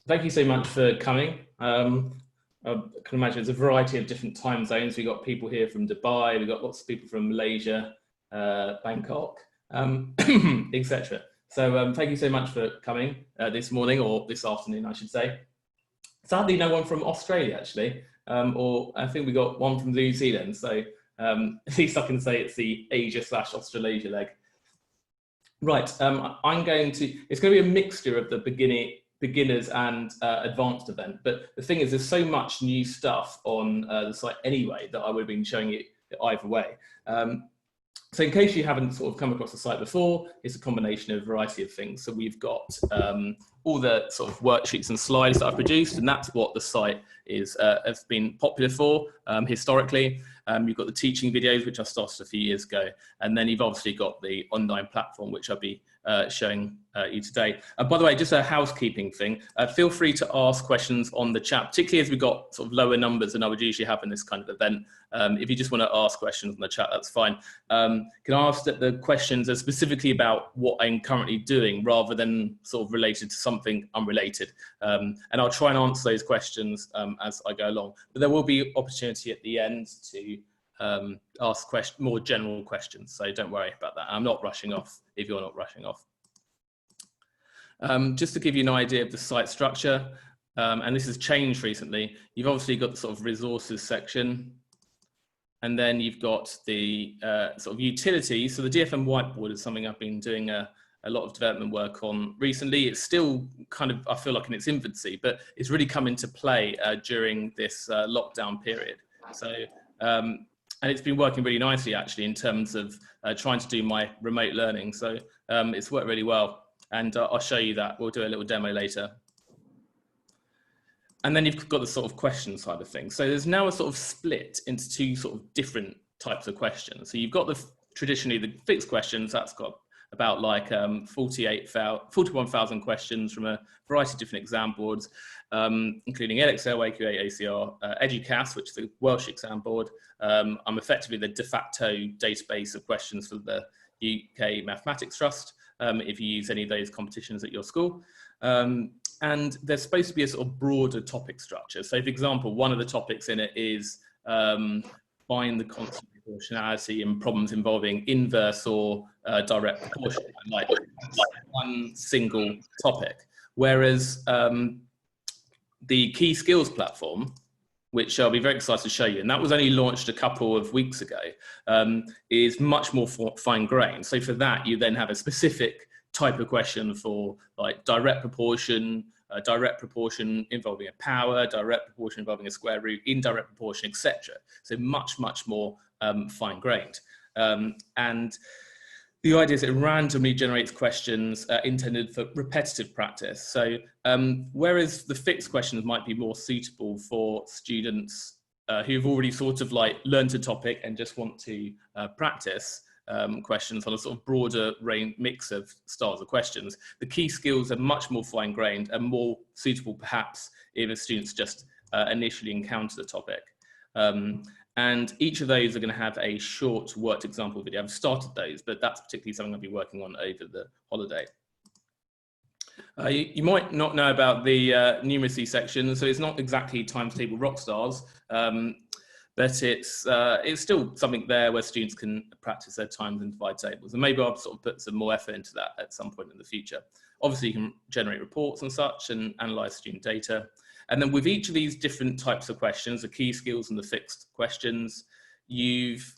Thank you so much for coming. I can imagine it's a variety of different time zones. We've got people here from Dubai, we've got lots of people from Malaysia, Bangkok, etc. So thank you so much for coming this morning, or this afternoon, I should say. Sadly, no one from Australia, actually, or I think we got one from New Zealand. So at least I can say it's the Asia/Australasia leg. Right, it's going to be a mixture of the beginners and advanced event, but the thing is there's so much new stuff on the site anyway that I would have been showing you either way. So in case you haven't sort of come across the site before, it's a combination of a variety of things. So we've got all the sort of worksheets and slides that I've produced, and that's what the site has been popular for historically. You've got the teaching videos, which I started a few years ago, and then you've obviously got the online platform, which I'll be showing you today. By the way, just a housekeeping thing, feel free to ask questions on the chat, particularly as we've got sort of lower numbers than I would usually have in this kind of event. If you just want to ask questions on the chat, that's fine. Can I ask that the questions are specifically about what I'm currently doing rather than sort of related to something unrelated? And I'll try and answer those questions as I go along. But there will be opportunity at the end to ask more general questions, so don't worry about that. I'm not rushing off if you're not rushing off. Just to give you an idea of the site structure, and this has changed recently, you've obviously got the sort of resources section, and then you've got the sort of utilities. So the DFM whiteboard is something I've been doing a lot of development work on recently. It's still kind of, I feel like, in its infancy, but it's really come into play during this lockdown period. So and it's been working really nicely, actually, in terms of trying to do my remote learning. So it's worked really well. And I'll show you that. We'll do a little demo later. And then you've got the sort of question side of things. So there's now a sort of split into two sort of different types of questions. So you've got traditionally the fixed questions. That's got about like 41,000 questions from a variety of different exam boards, including EdXL, AQA, ACR, EduCAS, which is the Welsh exam board. I'm effectively the de facto database of questions for the UK Mathematics Trust, if you use any of those competitions at your school. And there's supposed to be a sort of broader topic structure. So for example, one of the topics in it is find the constant proportionality in problems involving inverse or direct proportion, like one single topic. Whereas the Key Skills platform, which I'll be very excited to show you, and that was only launched a couple of weeks ago, is much more fine-grained. So for that, you then have a specific type of question for like direct proportion involving a power, direct proportion involving a square root, indirect proportion, etc. So much, much more fine-grained. And the idea is it randomly generates questions intended for repetitive practice. So whereas the fixed questions might be more suitable for students who've already sort of like learned a topic and just want to practice questions on a sort of broader range mix of styles of questions, the key skills are much more fine-grained and more suitable perhaps if a student's just initially encounter the topic. And each of those are going to have a short worked example video. I've started those, but that's particularly something I'll be working on over the holiday. You might not know about the numeracy section, so it's not exactly times table rock stars, but it's still something there where students can practice their times and divide tables. And maybe I'll sort of put some more effort into that at some point in the future. Obviously, you can generate reports and such and analyze student data. And then with each of these different types of questions, the key skills and the fixed questions, you've,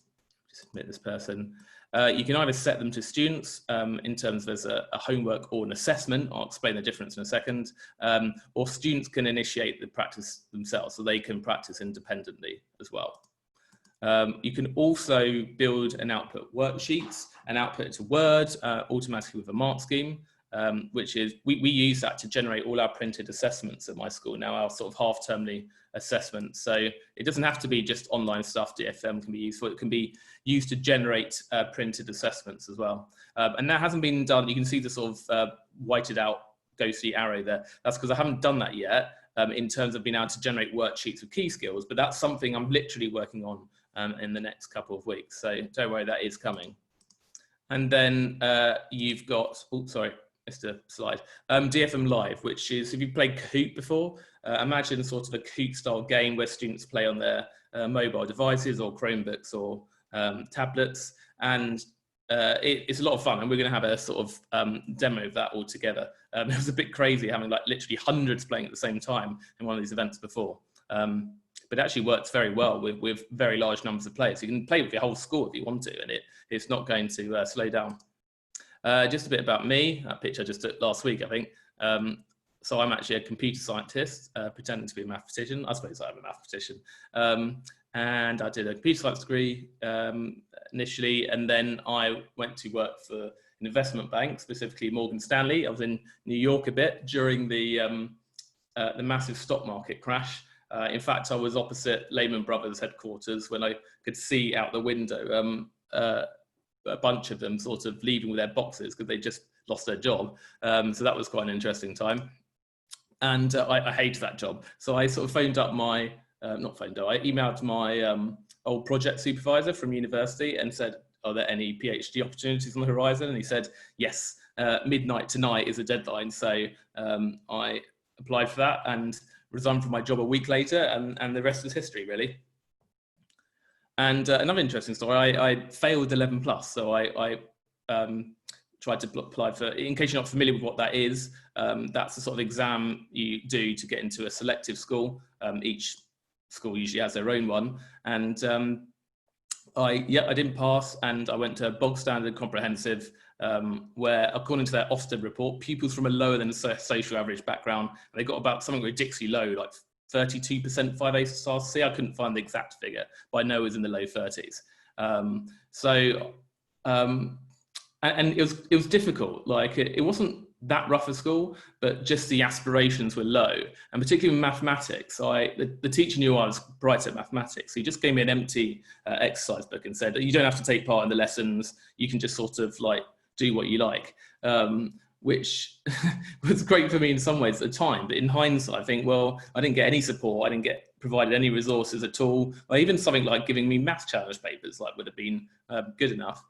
just admit this person, you can either set them to students in terms of there's a homework or an assessment. I'll explain the difference in a second. Or students can initiate the practice themselves, so they can practice independently as well. You can also build and output worksheets and output it to Word automatically with a mark scheme. Which is, we use that to generate all our printed assessments at my school now, our sort of half-termly assessments. So it doesn't have to be just online stuff. DFM can be useful. It can be used to generate printed assessments as well. And that hasn't been done. You can see the sort of whited out ghosty arrow there. That's because I haven't done that yet in terms of being able to generate worksheets with key skills, but that's something I'm literally working on in the next couple of weeks. So don't worry, that is coming. And then you've got, oh, sorry. missed a slide. DFM Live, which is, if you've played Kahoot before, imagine sort of a Kahoot style game where students play on their mobile devices or Chromebooks or tablets, and it's a lot of fun, and we're going to have a sort of demo of that all together. It was a bit crazy having like literally hundreds playing at the same time in one of these events before. But it actually works very well with very large numbers of players. You can play with your whole school if you want to, and it's not going to slow down. Just a bit about me, that picture I just took last week, I think. So I'm actually a computer scientist, pretending to be a mathematician. I suppose I'm a mathematician. And I did a computer science degree initially, and then I went to work for an investment bank, specifically Morgan Stanley. I was in New York a bit during the massive stock market crash. In fact, I was opposite Lehman Brothers headquarters when I could see out the window a bunch of them sort of leaving with their boxes because they just lost their job. So that was quite an interesting time. And I hated that job. So I sort of phoned up my, I emailed my old project supervisor from university and said, are there any PhD opportunities on the horizon? And he said, yes, midnight tonight is a deadline. So I applied for that and resigned from my job a week later, and the rest is history, really. And another interesting story, I failed 11 plus. So I tried to apply for, in case you're not familiar with what that is, that's the sort of exam you do to get into a selective school. Each school usually has their own one. And I didn't pass, and I went to bog standard comprehensive, where according to their Ofsted report, pupils from a lower than social average background, they got about something ridiculously low, like 32% 5 A-star C. I couldn't find the exact figure, but I know it was in the low 30s. And it was difficult. Like it wasn't that rough a school, but just the aspirations were low, and particularly in mathematics. The teacher knew I was bright at mathematics. So he just gave me an empty exercise book and said, you don't have to take part in the lessons. You can just sort of like do what you like, which was great for me in some ways at the time. But in hindsight, I think, well, I didn't get any support. I didn't get provided any resources at all, or even something like giving me math challenge papers like would have been good enough.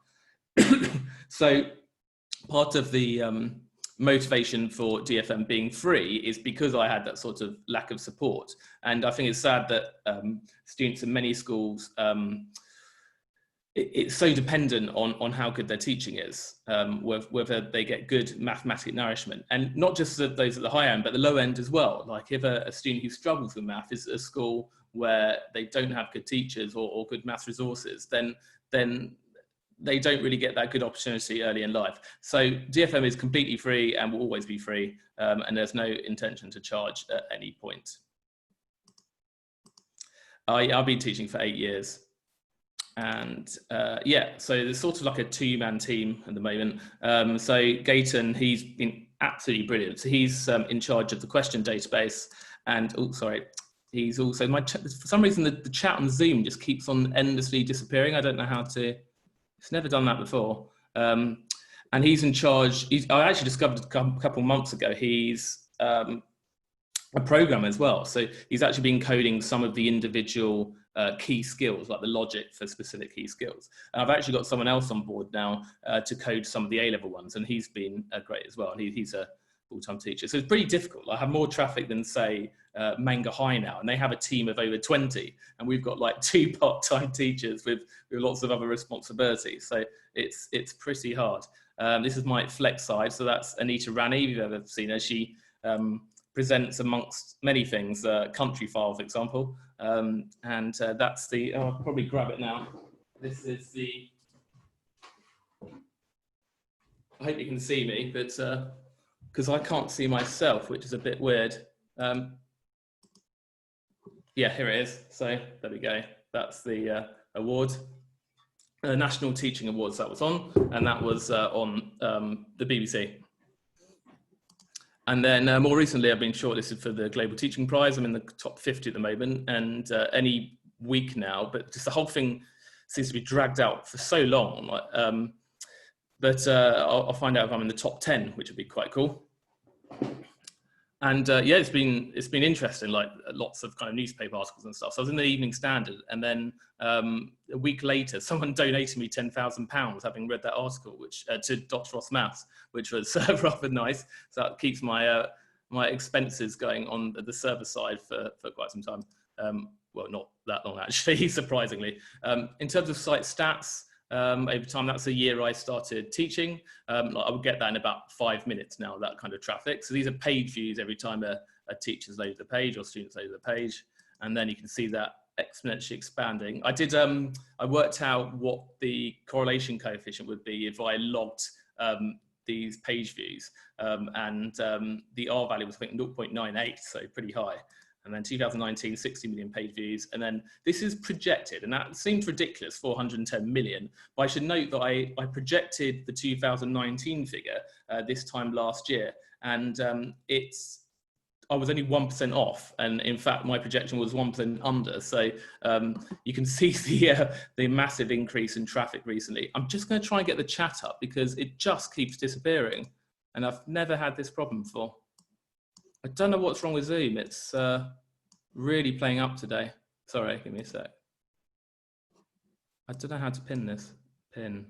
So part of the motivation for DFM being free is because I had that sort of lack of support. And I think it's sad that students in many schools, it's so dependent on how good their teaching is, whether they get good mathematic nourishment, and not just those at the high end, but the low end as well. Like if a student who struggles with math is at a school where they don't have good teachers or good math resources, then they don't really get that good opportunity early in life. So DFM is completely free and will always be free, and there's no intention to charge at any point. I've been teaching for 8 years. And so there's sort of like a two-man team at the moment. So Gayton, he's been absolutely brilliant. So he's in charge of the question database, and he's also for some reason the chat on Zoom just keeps on endlessly disappearing. I don't know how to. It's never done that before. And he's in charge. I actually discovered a couple months ago. He's a programmer as well. So he's actually been coding some of the individual key skills, like the logic for specific key skills. And I've actually got someone else on board now to code some of the A-level ones, and he's been great as well. And he's a full-time teacher. So it's pretty difficult. I have more traffic than, say, Manga High now, and they have a team of over 20, and we've got like 2 part-time teachers with lots of other responsibilities. So it's pretty hard. This is my flex side. So that's Anita Rani, if you've ever seen her. She presents amongst many things, country file, for example. And that's the, I'll probably grab it now. This is the, I hope you can see me, but because I can't see myself, which is a bit weird. Yeah, here it is. So there we go. That's the award, National Teaching Awards that was on, and that was on the BBC. And then more recently, I've been shortlisted for the Global Teaching Prize. I'm in the top 50 at the moment, and any week now, but just the whole thing seems to be dragged out for so long. But I'll find out if I'm in the top 10, which would be quite cool. And yeah, it's been interesting, like lots of kind of newspaper articles and stuff. So I was in the Evening Standard, and then a week later, someone donated me £10,000 having read that article, which to Dr. Ross Maths, which was rather nice. So that keeps my my expenses going on the server side for quite some time. Well, not that long actually, surprisingly. In terms of site stats, over time, that's the year I started teaching. I would get that in about 5 minutes now, that kind of traffic. So these are page views every time a teacher's loaded the page or students loaded the page. And then you can see that exponentially expanding. I worked out what the correlation coefficient would be if I logged these page views. The R value was, I think, 0.98, so pretty high. And then 2019, 60 million page views. And then this is projected, and that seems ridiculous, 410 million. But I should note that I projected the 2019 figure this time last year. And I was only 1% off. And in fact, my projection was 1% under. So you can see the massive increase in traffic recently. I'm just going to try and get the chat up because it just keeps disappearing. And I've never had this problem before. I don't know what's wrong with Zoom. It's really playing up today. Sorry, give me a sec. I don't know how to pin this. Pin.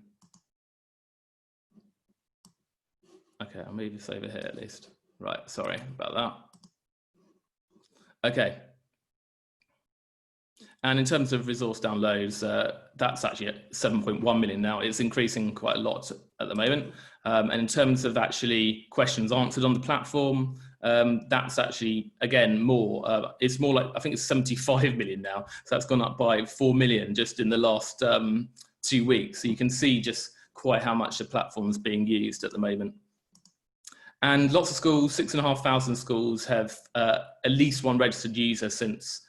Okay, I'll move this over here at least. Right, sorry about that. Okay. And in terms of resource downloads, that's actually at 7.1 million now. It's increasing quite a lot at the moment. And in terms of actually questions answered on the platform, that's actually, again, more. It's more like, I think it's 75 million now. So that's gone up by 4 million just in the last 2 weeks. So you can see just quite how much the platform is being used at the moment. And lots of schools, 6,500 schools have at least one registered user since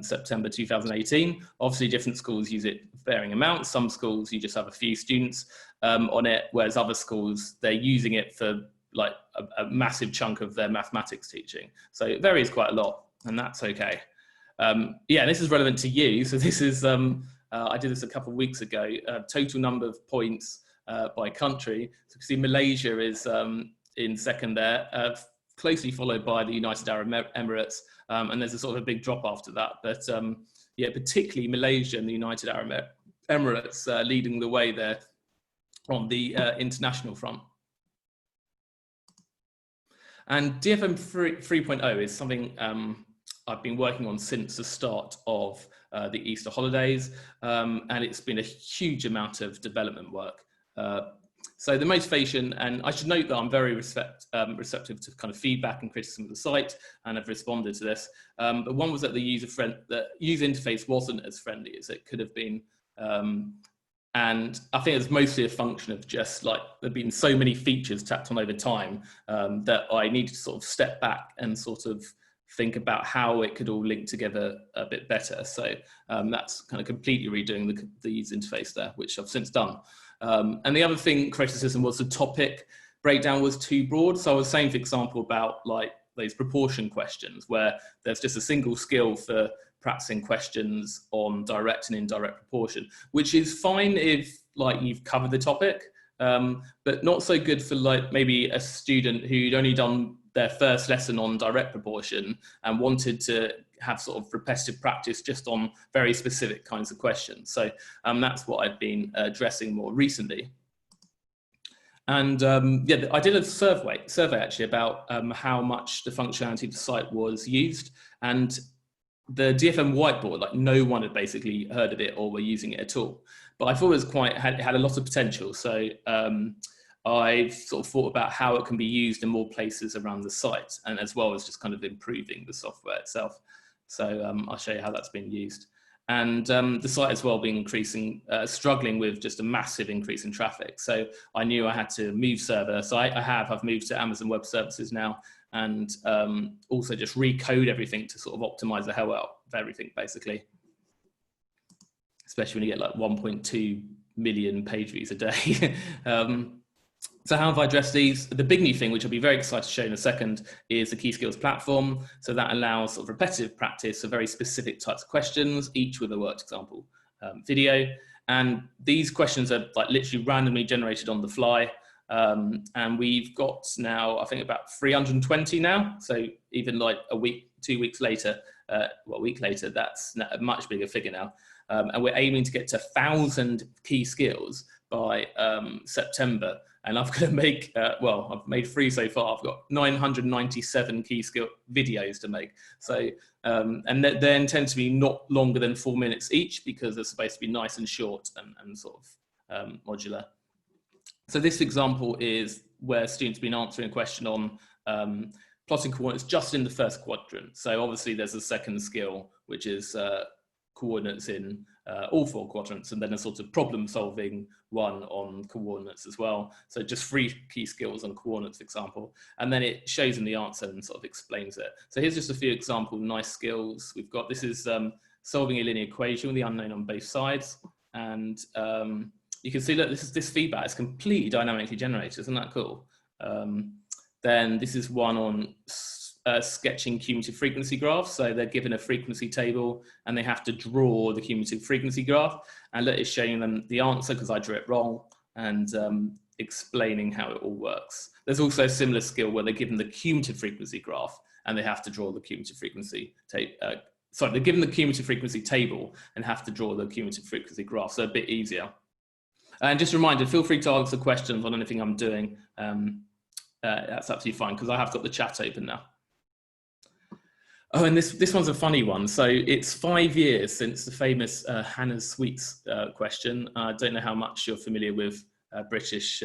September 2018. Obviously, different schools use it varying amounts. Some schools, you just have a few students on it, whereas other schools, they're using it for like a massive chunk of their mathematics teaching. So it varies quite a lot, and that's okay. Yeah, this is relevant to you. So this is, I did this a couple of weeks ago, total number of points by country. So you can see Malaysia is in second there, closely followed by the United Arab Emirates. And there's a sort of a big drop after that. But yeah, particularly Malaysia and the United Arab Emirates leading the way there on the international front. And DFM 3.0 is something I've been working on since the start of the Easter holidays. And it's been a huge amount of development work. So the motivation, and I should note that I'm very receptive to kind of feedback and criticism of the site, and I've responded to this. But one was that the user interface wasn't as friendly as it could have been. And I think it's mostly a function of just like there've been so many features tacked on over time that I needed to sort of step back and sort of think about how it could all link together a bit better. So that's kind of completely redoing the user interface there, which I've since done. And the other thing, criticism, was the topic breakdown was too broad. So I was saying, for example, about like those proportion questions where there's just a single skill for practicing questions on direct and indirect proportion, which is fine if like you've covered the topic, but not so good for like maybe a student who'd only done their first lesson on direct proportion and wanted to have sort of repetitive practice just on very specific kinds of questions. So that's what I've been addressing more recently. And yeah, I did a survey actually about how much the functionality of the site was used, and the DFM whiteboard, like no one had basically heard of it or were using it at all. But I thought it was had a lot of potential. So I've sort of thought about how it can be used in more places around the site, and as well as just kind of improving the software itself. So I'll show you how that's been used. And the site as well being struggling with just a massive increase in traffic. So I knew I had to move server. So I've moved to Amazon Web Services now, and also just recode everything to sort of optimize the hell out of everything, basically. Especially when you get like 1.2 million page views a day. So how have I addressed these? The big new thing, which I'll be very excited to show in a second, is the Key Skills platform. So that allows sort of repetitive practice of very specific types of questions, each with a worked example video. And these questions are like literally randomly generated on the fly. And we've got now, I think, about 320 now. So even like a week, 2 weeks later, well, a week later, that's a much bigger figure now. And we're aiming to get to 1,000 key skills by September. And I've got to make, well, I've made 3 so far. I've got 997 key skill videos to make. So, and they intend to be not longer than 4 minutes each, because they're supposed to be nice and short and sort of modular. So this example is where students have been answering a question on plotting coordinates just in the first quadrant. So obviously there's a second skill, which is coordinates in all 4 quadrants, and then a sort of problem solving one on coordinates as well. So just 3 key skills on coordinates, for example, and then it shows them the answer and sort of explains it. So here's just a few example nice skills we've got. This is solving a linear equation with the unknown on both sides, and you can see that this feedback is completely dynamically generated. Isn't that cool? Then this is one on sketching cumulative frequency graphs. So they're given a frequency table and they have to draw the cumulative frequency graph, and that is showing them the answer because I drew it wrong, and explaining how it all works. There's also a similar skill where they're given the cumulative frequency graph and they have to draw the cumulative frequency they're given the cumulative frequency table and have to draw the cumulative frequency graph. So a bit easier. And just a reminder, feel free to answer questions on anything I'm doing. That's absolutely fine because I have got the chat open now. Oh, and this one's a funny one. So it's 5 years since the famous Hannah's Sweets question. I don't know how much you're familiar with British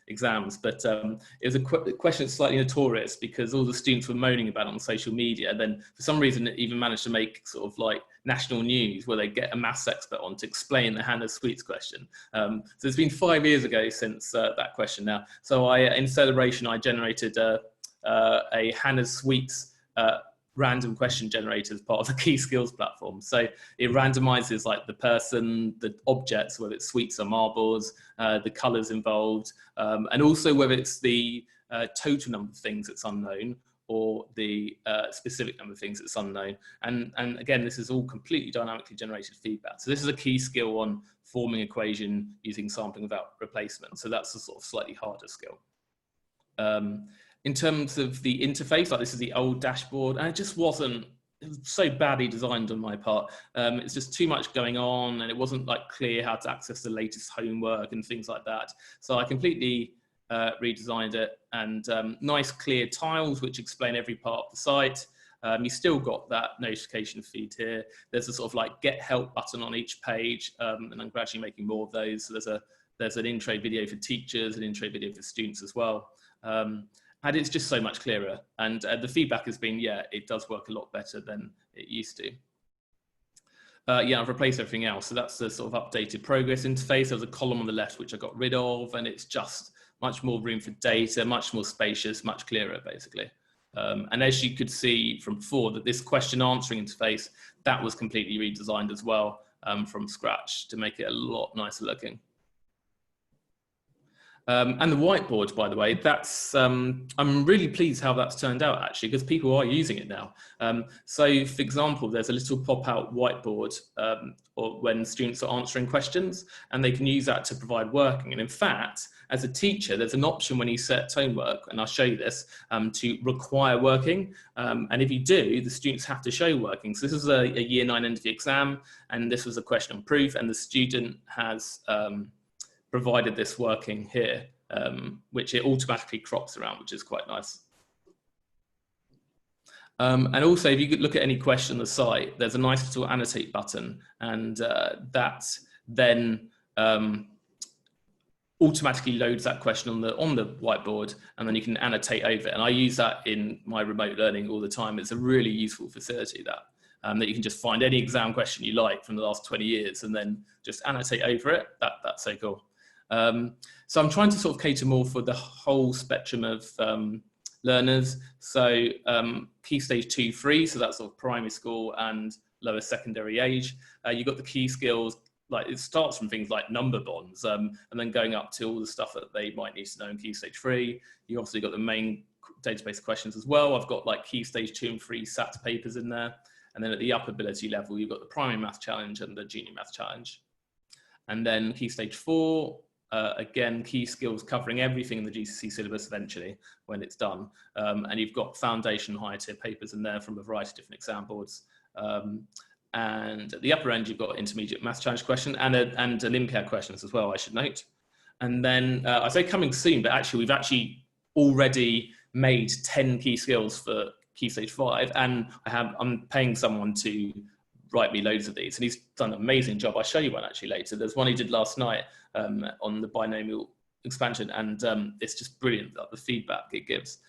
exams, but it was a question that's slightly notorious because all the students were moaning about it on social media. And then for some reason, it even managed to make sort of like national news where they get a maths expert on to explain the Hannah's Sweets question. So it's been 5 years ago since that question now. So in celebration, I generated a Hannah's Sweets random question generator as part of the key skills platform. So it randomizes like the person, the objects, whether it's sweets or marbles, the colors involved, and also whether it's the total number of things that's unknown or the specific number of things that's unknown. And again, this is all completely dynamically generated feedback. So this is a key skill on forming equation using sampling without replacement. So that's a sort of slightly harder skill. In terms of the interface, like this is the old dashboard, and it just wasn't, it was so badly designed on my part. It's just too much going on, and it wasn't like clear how to access the latest homework and things like that. So I completely redesigned it, and nice clear tiles which explain every part of the site. You still got that notification feed here. There's a sort of like get help button on each page, and I'm gradually making more of those. So there's an intro video for teachers, an intro video for students as well. And it's just so much clearer. And the feedback has been, yeah, it does work a lot better than it used to. Yeah, I've replaced everything else. So that's the sort of updated progress interface. There's a column on the left, which I got rid of, and it's just much more room for data, much more spacious, much clearer, basically. And as you could see from before, that this question answering interface, that was completely redesigned as well from scratch to make it a lot nicer looking. And the whiteboard, by the way, that's, I'm really pleased how that's turned out actually, because people are using it now. So for example, there's a little pop-out whiteboard or when students are answering questions, and they can use that to provide working. And in fact, as a teacher, there's an option when you set homework, and I'll show you this, to require working. And if you do, the students have to show working. So this is a year 9 end of the exam, and this was a question on proof, and the student has provided this working here, which it automatically crops around, which is quite nice. And also, if you could look at any question on the site, there's a nice little annotate button, and that then automatically loads that question on the whiteboard, and then you can annotate over it. And I use that in my remote learning all the time. It's a really useful facility that you can just find any exam question you like from the last 20 years and then just annotate over it. That's so cool. So I'm trying to sort of cater more for the whole spectrum of learners. So key stage 2, 3, so that's sort of primary school and lower secondary age. You've got the key skills, like it starts from things like number bonds and then going up to all the stuff that they might need to know in key stage 3. You obviously got the main database questions as well. I've got like key stage 2 and 3 SAT papers in there. And then at the upper ability level, you've got the primary math challenge and the junior math challenge. And then key stage 4, again, key skills covering everything in the GCSE syllabus eventually when it's done. And you've got foundation higher tier papers in there from a variety of different exam boards. And at the upper end, you've got intermediate maths challenge question and Olympiad questions as well, I should note. And then I say coming soon, but actually we've actually already made 10 key skills for Key Stage 5, and I'm paying someone to write me loads of these, and he's done an amazing job. I'll show you one actually later. There's one he did last night on the binomial expansion, and it's just brilliant, the feedback it gives.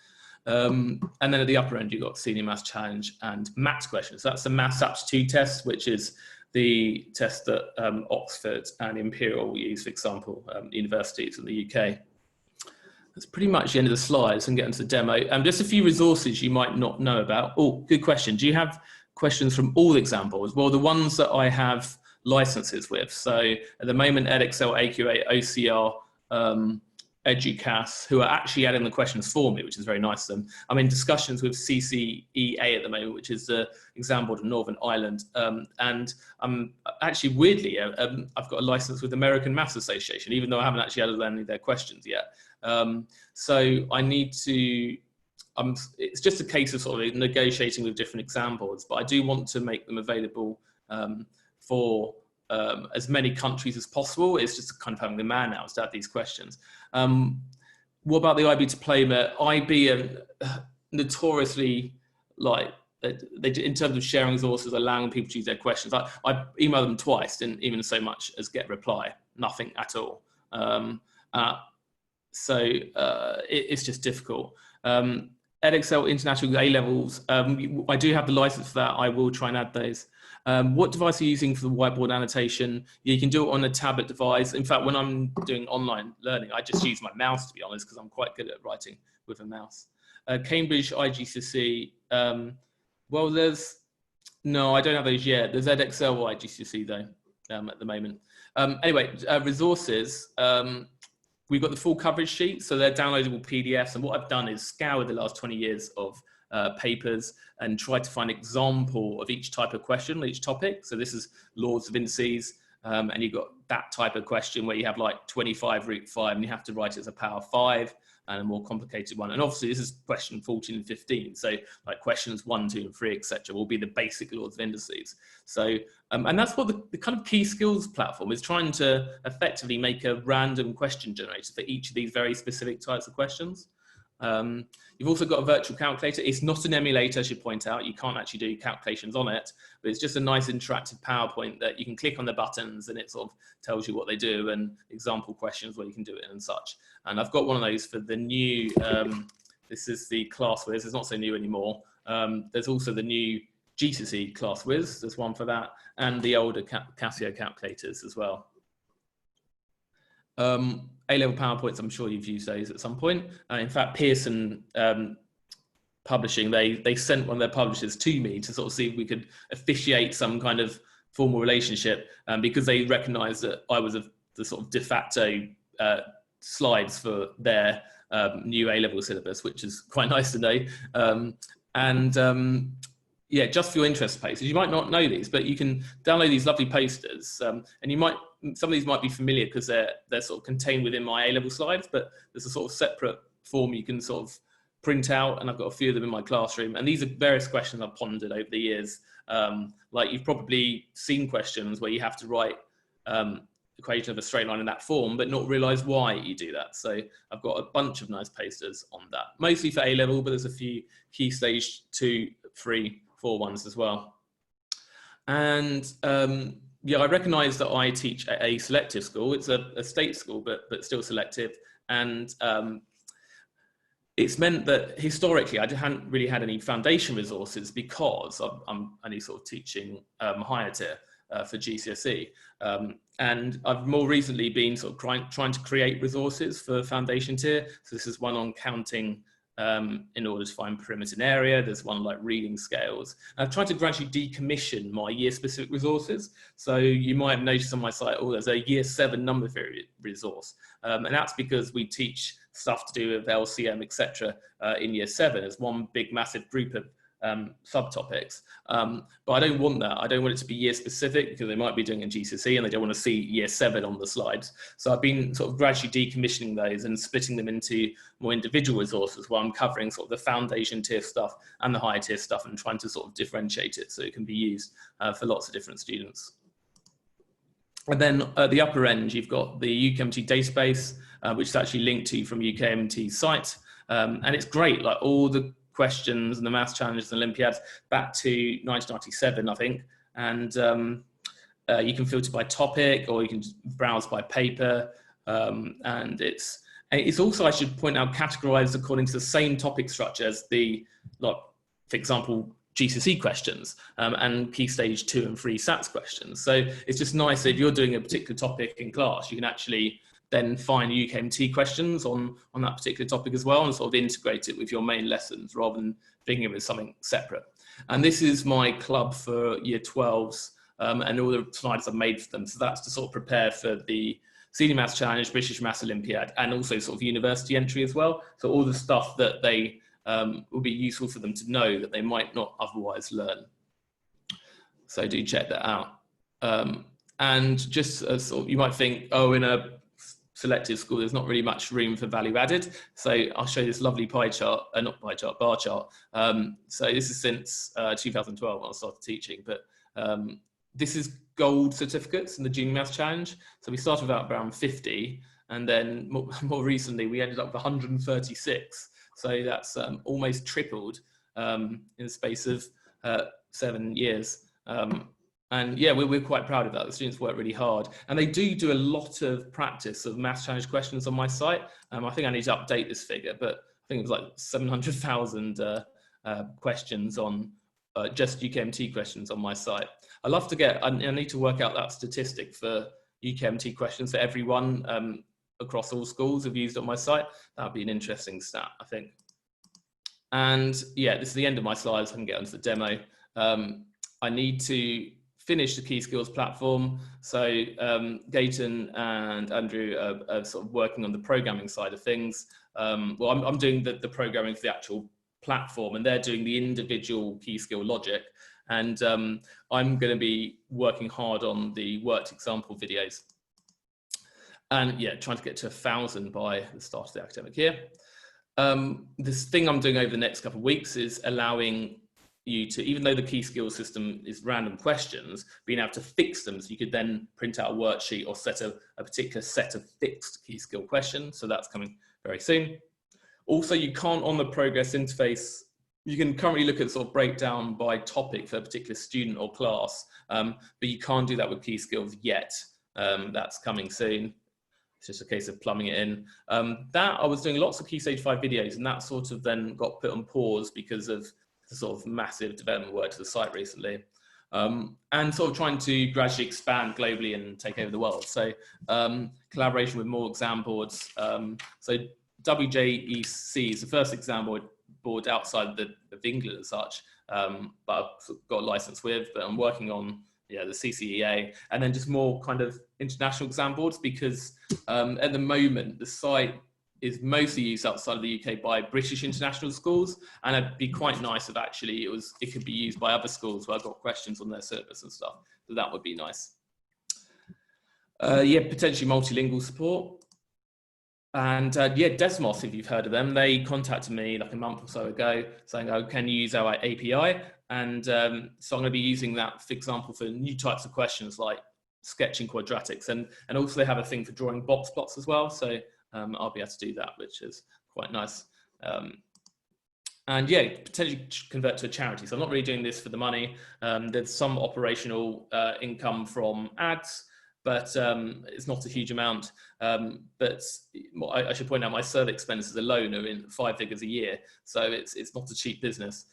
And then at the upper end, you've got Senior Maths Challenge and Maths questions. So that's the Maths Aptitude Test, which is the test that Oxford and Imperial will use, for example, universities in the UK. That's pretty much the end of the slides, and get into the demo. Just a few resources you might not know about. Oh, good question. Do you have questions from all exam boards? Well, the ones that I have licenses with. So at the moment, Edexcel, AQA, OCR, Educas, who are actually adding the questions for me, which is very nice of them. I'm in discussions with CCEA at the moment, which is the exam board of Northern Ireland. And I'm actually, weirdly, I've got a license with the American Maths Association, even though I haven't actually added any of their questions yet. So I need to, it's just a case of sort of negotiating with different exam boards, but I do want to make them available for as many countries as possible. It's just kind of having the man hours to add these questions. What about the IB diploma? IB are notoriously, like, in terms of sharing resources, allowing people to use their questions. I emailed them twice, didn't even so much as get a reply, nothing at all. It's just difficult. Edexcel International A-levels, I do have the license for that. I will try and add those. What device are you using for the whiteboard annotation? You can do it on a tablet device. In fact, when I'm doing online learning, I just use my mouse, to be honest, because I'm quite good at writing with a mouse. Cambridge IGCSE, well, no, I don't have those yet. There's Edexcel IGCSE though, at the moment. Anyway, resources. We've got the full coverage sheet, so they're downloadable PDFs. And what I've done is scoured the last 20 years of papers and tried to find an example of each type of question, each topic. So this is Lords of Indices, and you've got that type of question where you have like 25 root 5 and you have to write it as a power 5 and a more complicated one. And obviously this is question 14 and 15. So like questions 1, 2, and 3, etc. will be the basic Lords of Indices. So, and that's what the kind of key skills platform is trying to effectively make a random question generator for each of these very specific types of questions. You've also got a virtual calculator. It's not an emulator, I should point out. You can't actually do calculations on it, but it's just a nice interactive PowerPoint that you can click on the buttons and it sort of tells you what they do and example questions where you can do it and such. And I've got one of those for the new, this is the ClassWiz. It's not so new anymore. There's also the new GCSE ClassWiz. There's one for that, and the older Casio calculators as well. A-level PowerPoints, I'm sure you've used those at some point. In fact, Pearson Publishing, they sent one of their publishers to me to sort of see if we could officiate some kind of formal relationship, because they recognised that I was the sort of de facto slides for their new A-level syllabus, which is quite nice to know. Yeah, just for your interest posters. You might not know these, but you can download these lovely posters, and you might, some of these might be familiar because they're sort of contained within my A-level slides, but there's a sort of separate form you can sort of print out, and I've got a few of them in my classroom. And these are various questions I've pondered over the years. Like you've probably seen questions where you have to write equation of a straight line in that form, but not realize why you do that. So I've got a bunch of nice posters on that, mostly for A-level, but there's a few key stage 2, 3, 4 ones as well. And yeah, I recognise that I teach at a selective school. It's a state school, but still selective. And it's meant that historically I hadn't really had any foundation resources because I'm only sort of teaching higher tier for GCSE. And I've more recently been sort of trying to create resources for foundation tier. So this is one on counting in order to find perimeter and area. There's one like reading scales. I've tried to gradually decommission my year specific resources. So you might have noticed on my site, oh, there's a year 7 number theory resource. And that's because we teach stuff to do with LCM, etc. In year 7 as one big massive group of subtopics. But I don't want that. I don't want it to be year specific, because they might be doing a GCSE and they don't want to see year 7 on the slides. So I've been sort of gradually decommissioning those and splitting them into more individual resources, where I'm covering sort of the foundation tier stuff and the higher tier stuff, and trying to sort of differentiate it so it can be used for lots of different students. And then at the upper end, you've got the UKMT database, which is actually linked to from UKMT's site. And it's great, like all the questions and the maths challenges and Olympiads back to 1997, I think. And you can filter by topic, or you can browse by paper. And it's also, I should point out, categorized according to the same topic structure as the, like, for example, GCSE questions and Key Stage 2 and 3 SATs questions. So it's just nice that if you're doing a particular topic in class, you can actually then find UKMT questions on that particular topic as well, and sort of integrate it with your main lessons rather than thinking of it as something separate. And this is my club for year 12s and all the slides I've made for them. So that's to sort of prepare for the Senior Maths Challenge, British Maths Olympiad, and also sort of university entry as well. So all the stuff that they will be useful for them to know that they might not otherwise learn. So do check that out. And just sort of, you might think, oh, in a selective school, there's not really much room for value added. So I'll show you this lovely pie chart, not pie chart, bar chart. So this is since 2012 when I started teaching, but this is gold certificates in the Junior Maths Challenge. So we started with around 50, and then more recently we ended up with 136. So that's almost tripled in the space of 7 years. And yeah, we're quite proud of that. The students work really hard, and they do a lot of practice of maths challenge questions on my site. I think I need to update this figure, but I think it was like 700,000 questions on just UKMT questions on my site. I'd love to get, I need to work out that statistic for UKMT questions for everyone across all schools have used on my site. That'd be an interesting stat, I think. And yeah, this is the end of my slides. I can get onto the demo. I need to finish the Key Skills platform. So Gaten and Andrew are sort of working on the programming side of things. Well, I'm doing the programming for the actual platform, and they're doing the individual key skill logic. And I'm going to be working hard on the worked example videos. And yeah, trying to get to 1,000 by the start of the academic year. This thing I'm doing over the next couple of weeks is allowing you to, even though the key skills system is random questions, being able to fix them, so you could then print out a worksheet or set a particular set of fixed key skill questions. So that's coming very soon. Also, you can't, on the progress interface, you can currently look at sort of breakdown by topic for a particular student or class, but you can't do that with key skills yet. That's coming soon. It's just a case of plumbing it in. That I was doing lots of Key Stage 5 videos, and that sort of then got put on pause because of the sort of massive development work to the site recently. And sort of trying to gradually expand globally and take over the world. So collaboration with more exam boards. So WJEC is the first exam board outside of England as such, but I've got a license with, but I'm working on the CCEA, and then just more kind of international exam boards, because at the moment the site is mostly used outside of the UK by British international schools, and it'd be quite nice if actually it could be used by other schools where I've got questions on their syllabus and stuff. So that would be nice. Yeah, potentially multilingual support. And yeah, Desmos, if you've heard of them, they contacted me like a month or so ago saying, oh, can you use our API? And so I'm going to be using that, for example, for new types of questions like sketching quadratics. And also they have a thing for drawing box plots as well. So I'll be able to do that, which is quite nice. And yeah, potentially convert to a charity. So I'm not really doing this for the money. There's some operational income from ads, but it's not a huge amount. But I should point out, my server expenses alone are in 5 figures a year. So it's not a cheap business.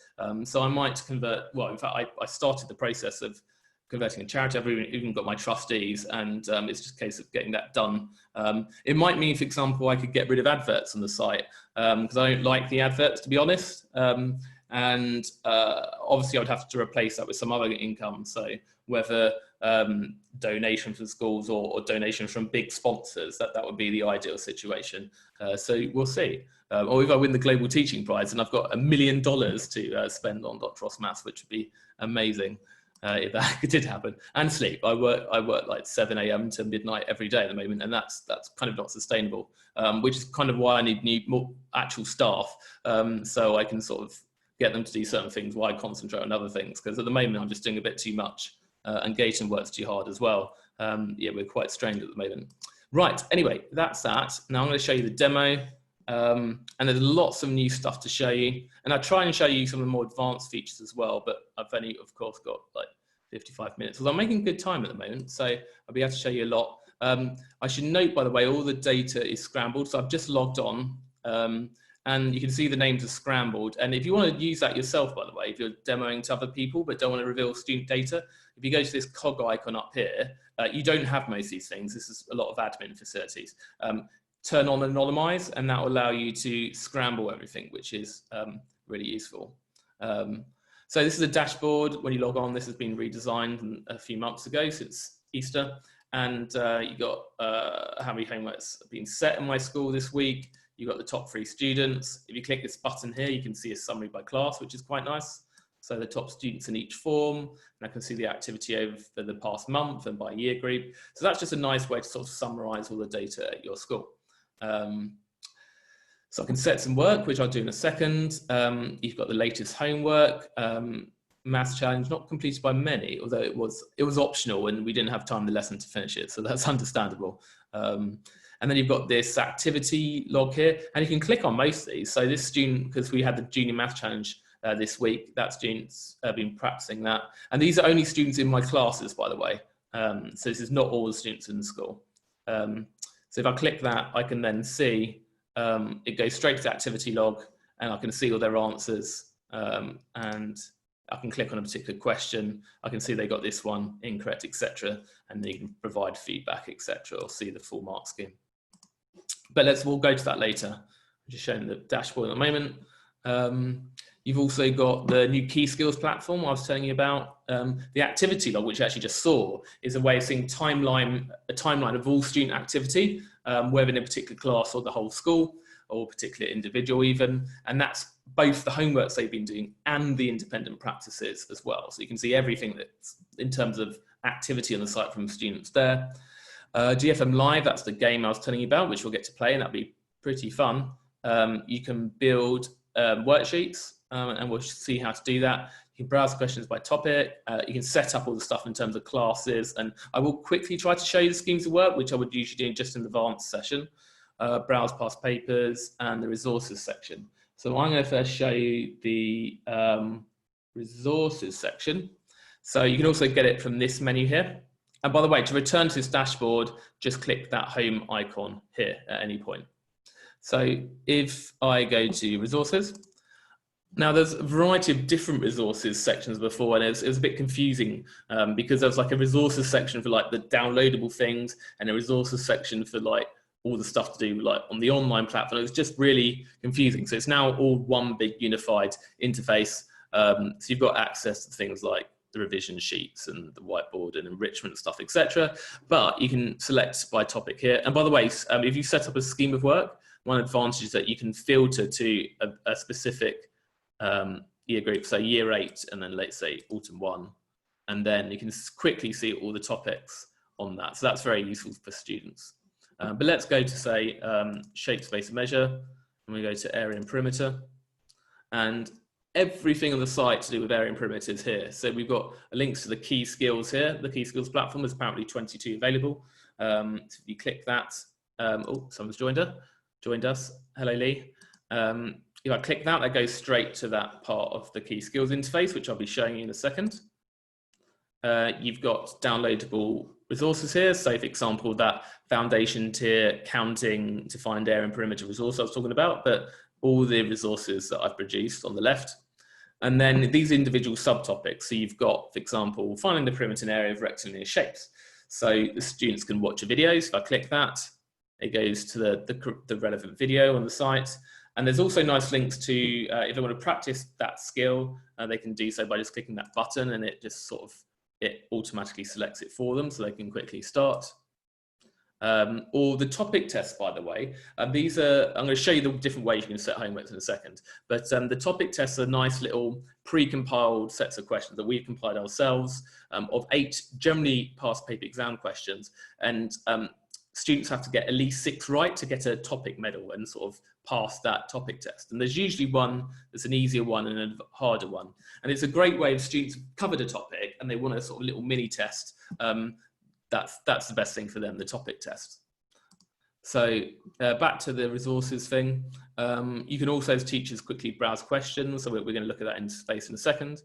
So I might convert, well, in fact, I started the process of converting a charity. I've even got my trustees, and it's just a case of getting that done. It might mean, for example, I could get rid of adverts on the site, because I don't like the adverts, to be honest. And obviously I would have to replace that with some other income. So whether donation from schools or donation from big sponsors, that would be the ideal situation. So we'll see. Or if I win the Global Teaching Prize and I've got $1 million to spend on Dr. Ross Maths, which would be amazing if that did happen. And sleep. I work like 7 a.m. to midnight every day at the moment, and that's kind of not sustainable, which is kind of why I need more actual staff, so I can sort of get them to do certain things while I concentrate on other things, because at the moment I'm just doing a bit too much, and Gaten works too hard as well. Yeah, we're quite strained at the moment. Right, anyway, that's that. Now I'm going to show you the demo, and there's lots of new stuff to show you, and I'll try and show you some of the more advanced features as well, but I've only, of course, got like 55 minutes. Well, I'm making good time at the moment, so I'll be able to show you a lot. I should note, by the way, all the data is scrambled, so I've just logged on, and you can see the names are scrambled. And if you want to use that yourself, by the way, if you're demoing to other people but don't want to reveal student data, if you go to this cog icon up here, you don't have most of these things. This is a lot of admin facilities. Turn on anonymize, and that will allow you to scramble everything, which is really useful. So this is a dashboard. When you log on, this has been redesigned a few months ago, since Easter. And you got how many homeworks have been set in my school this week. You've got the top 3 students. If you click this button here, you can see a summary by class, which is quite nice. So the top students in each form, and I can see the activity over the past month and by year group. So that's just a nice way to sort of summarize all the data at your school. So I can set some work, which I'll do in a second. You've got the latest homework, maths challenge, not completed by many, although it was optional and we didn't have time in the lesson to finish it, so that's understandable. And then you've got this activity log here, and you can click on most of these. So this student, because we had the junior maths challenge this week, that student's been practicing that. And these are only students in my classes, by the way. So this is not all the students in the school. So if I click that, I can then see it goes straight to the activity log, and I can see all their answers, and I can click on a particular question. I can see they got this one incorrect, etc. And then you can provide feedback, etc., or see the full mark scheme. But we'll go to that later. I'm just showing the dashboard at the moment. You've also got the new key skills platform I was telling you about. The activity log, which you actually just saw, is a way of seeing a timeline of all student activity, whether in a particular class or the whole school, or a particular individual even. And that's both the homeworks they've been doing and the independent practices as well. So you can see everything that's in terms of activity on the site from students there. DFM Live, that's the game I was telling you about, which we'll get to play, and that'll be pretty fun. You can build worksheets, and we'll see how to do that. You can browse questions by topic. You can set up all the stuff in terms of classes, and I will quickly try to show you the schemes of work, which I would usually do just in the advanced session. Browse past papers and the resources section. So I'm going to first show you the resources section. So you can also get it from this menu here. And by the way, to return to this dashboard, just click that home icon here at any point. So if I go to resources, now there's a variety of different resources sections before, and it was a bit confusing because there was like a resources section for like the downloadable things and a resources section for like all the stuff to do like on the online platform. It was just really confusing. So it's now all one big unified interface. So you've got access to things like the revision sheets and the whiteboard and enrichment stuff, etc. But you can select by topic here. And by the way, if you set up a scheme of work, one advantage is that you can filter to a specific year group, so year 8, and then let's say autumn 1, and then you can quickly see all the topics on that. So that's very useful for students. But let's go to say shape, space, and measure, and we go to area and perimeter, and everything on the site to do with area and perimeter is here. So we've got links to the key skills here. The key skills platform, there's apparently 22 available. So if you click that, oh, someone's joined us. Hello, Lee. If I click that, that goes straight to that part of the key skills interface, which I'll be showing you in a second. You've got downloadable resources here. So for example, that foundation tier counting to find area and perimeter resource I was talking about, but all the resources that I've produced on the left. And then these individual subtopics. So you've got, for example, finding the perimeter and area of rectilinear shapes. So the students can watch a video. So if I click that, it goes to the relevant video on the site. And there's also nice links to, if they want to practice that skill, they can do so by just clicking that button, and it just sort of, it automatically selects it for them so they can quickly start. Or the topic tests, by the way, these are, I'm going to show you the different ways you can set homeworks in a second, but the topic tests are nice little pre-compiled sets of questions that we've compiled ourselves, of 8 generally past paper exam questions, and students have to get at least 6 right to get a topic medal and sort of pass that topic test. And there's usually one that's an easier one and a harder one. And it's a great way if students have covered a topic and they want a sort of little mini test, that's the best thing for them, the topic test. So back to the resources thing. You can also, as teachers, quickly browse questions. So we're going to look at that in space in a second.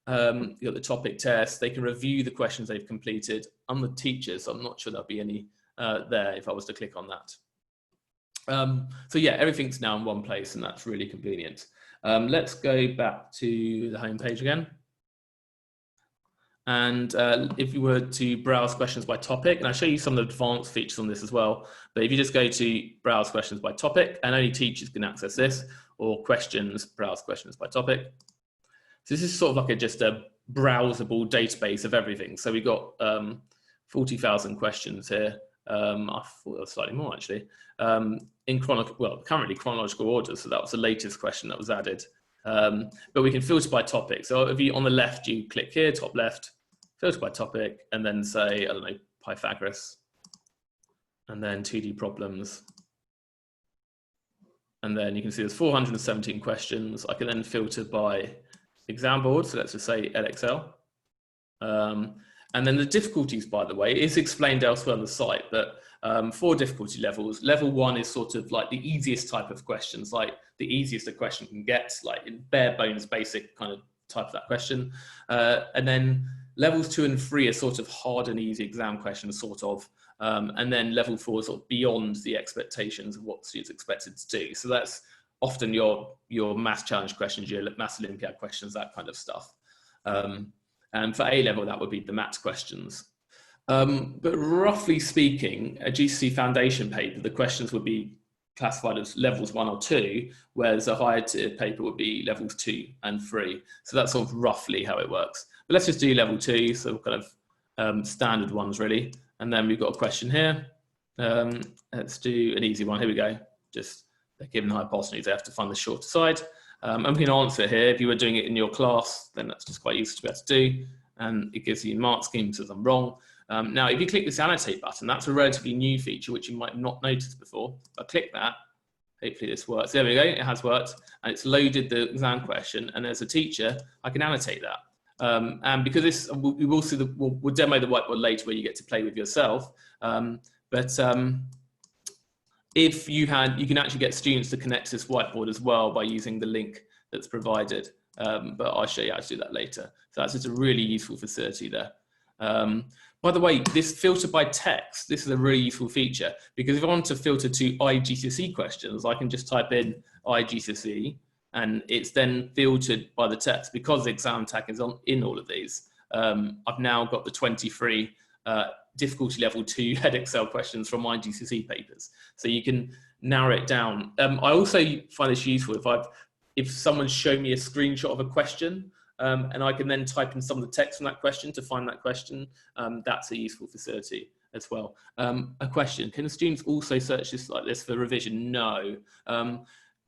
You've got the topic test. They can review the questions they've completed. I'm the teacher, so I'm not sure there'll be any there if I was to click on that. So yeah, everything's now in one place, and that's really convenient. Let's go back to the home page again. And if you were to browse questions by topic, and I'll show you some of the advanced features on this as well, but if you just go to browse questions by topic, and only teachers can access this, or questions, browse questions by topic. So this is sort of like just a browsable database of everything. So we've got 40,000 questions here. I thought there was slightly more actually. In currently chronological order, so that was the latest question that was added. But we can filter by topic. So if you, on the left, you click here, top left, filter by topic, and then say, I don't know, Pythagoras, and then 2D problems. And then you can see there's 417 questions. I can then filter by exam board. So let's just say Edexcel. And then the difficulties, by the way, is explained elsewhere on the site, but 4 difficulty levels. Level 1 is sort of like the easiest type of questions, like the easiest a question can get, like in bare bones, basic kind of type of that question. And then levels 2 and 3 are sort of hard and easy exam questions, sort of. And then level 4 is sort of beyond the expectations of what students expected to do. So that's often your maths challenge questions, your maths Olympiad questions, that kind of stuff. And for A level, that would be the maths questions. But roughly speaking, a GCSE foundation paper, the questions would be classified as levels 1 or 2, whereas a higher tier paper would be levels 2 and 3. So that's sort of roughly how it works. But let's just do level 2, so kind of standard ones really. And then we've got a question here. Let's do an easy one. Here we go. Just they're given the hypotenuse, they have to find the shorter side. And we can answer here. If you were doing it in your class, then that's just quite useful to be able to do. And it gives you a mark scheme, says I'm wrong. Now, if you click this annotate button, that's a relatively new feature, which you might not notice before. I'll click that. Hopefully this works. There we go. It has worked. And it's loaded the exam question. And as a teacher, I can annotate that. And because this, we will see we'll demo the whiteboard later where you get to play with yourself. If you can actually get students to connect to this whiteboard as well by using the link that's provided. But I'll show you how to do that later. So that's just a really useful facility there. By the way, this filter by text, this is a really useful feature because if I want to filter to IGCSE questions, I can just type in IGCSE and it's then filtered by the text because the exam tag is in all of these. I've now got the 23 difficulty level 2 Edexcel questions from my GCSE papers. So you can narrow it down. I also find this useful if someone's shown me a screenshot of a question and I can then type in some of the text from that question to find that question. That's a useful facility as well. A question, can the students also search this like this for revision? No.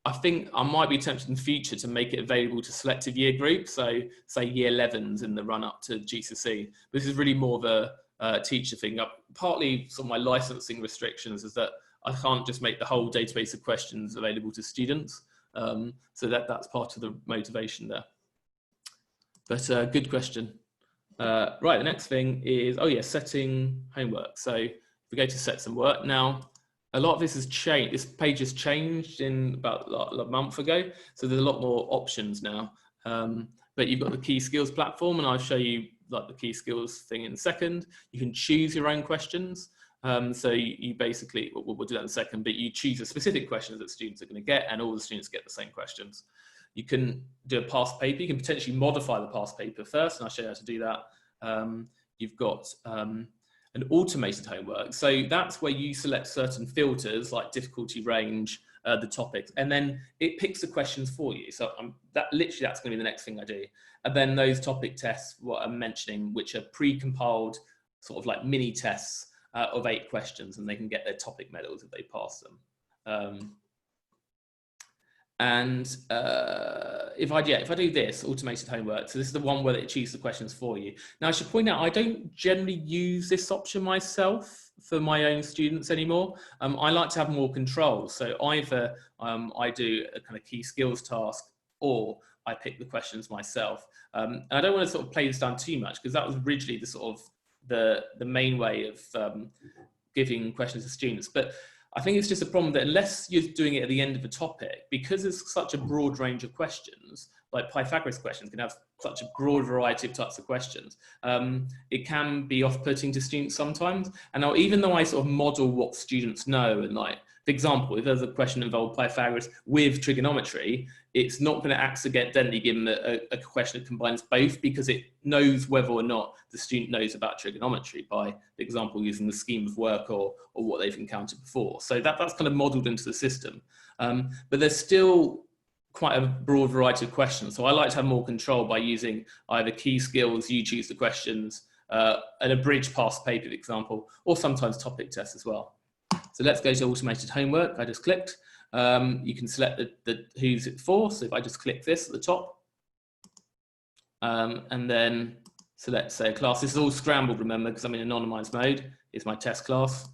I think I might be tempted in the future to make it available to selective year groups. So say year 11s in the run up to GCSE. This is really more of a teacher thing. Partly some of my licensing restrictions is that I can't just make the whole database of questions available to students. So that's part of the motivation there. But good question. Right, the next thing is, oh yeah, setting homework. So if we go to set some work now, a lot of this has changed. This page has changed in about a month ago. So there's a lot more options now. But you've got the key skills platform, and I'll show you like the key skills thing in a second. You can choose your own questions. So you basically, we'll do that in a second, but you choose the specific questions that students are going to get, and all the students get the same questions. You can do a past paper. You can potentially modify the past paper first, and I'll show you how to do that. You've got an automated homework. So that's where you select certain filters like difficulty range the topics, and then it picks the questions for you. So that's going to be the next thing I do. And then those topic tests, what I'm mentioning, which are pre-compiled sort of like mini tests of 8 questions, and they can get their topic medals if they pass them. And if I do this automated homework, so this is the one where it chooses the questions for you. Now I should point out, I don't generally use this option myself for my own students anymore. I like to have more control. So either I do a kind of key skills task, or I pick the questions myself. And I don't want to sort of play this down too much, because that was originally the sort of the main way of giving questions to students. But I think it's just a problem that unless you're doing it at the end of a topic, because there's such a broad range of questions, like Pythagoras questions can have such a broad variety of types of questions, it can be off-putting to students sometimes. And now, even though I sort of model what students know, and like, for example, if there's a question involved Pythagoras with trigonometry, it's not going to accidentally give them a question that combines both, because it knows whether or not the student knows about trigonometry by, for example, using the scheme of work or what they've encountered before. So that's kind of modeled into the system. But there's still quite a broad variety of questions. So I like to have more control by using either key skills, you choose the questions, an abridged past paper, for example, or sometimes topic tests as well. So let's go to automated homework. I just clicked. You can select the who's it for. So if I just click this at the top, and then select, say, a class. This is all scrambled, remember, because I'm in anonymized mode. Here's my test class.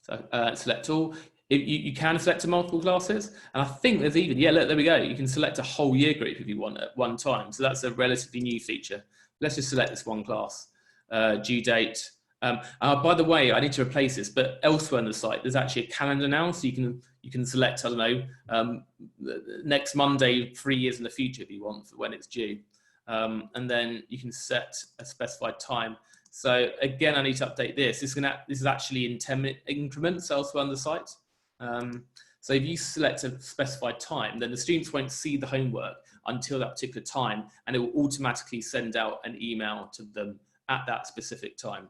So select all. You can select to multiple classes, and I think there's even, yeah, look, there we go. You can select a whole year group if you want at one time. So that's a relatively new feature. Let's just select this one class. Due date. By the way, I need to replace this, but elsewhere on the site, there's actually a calendar now, so you can select, I don't know, next Monday 3 years in the future if you want, for when it's due. And then you can set a specified time. So again, I need to update this. This is actually in 10-minute increments elsewhere on the site. So if you select a specified time, then the students won't see the homework until that particular time, and it will automatically send out an email to them at that specific time.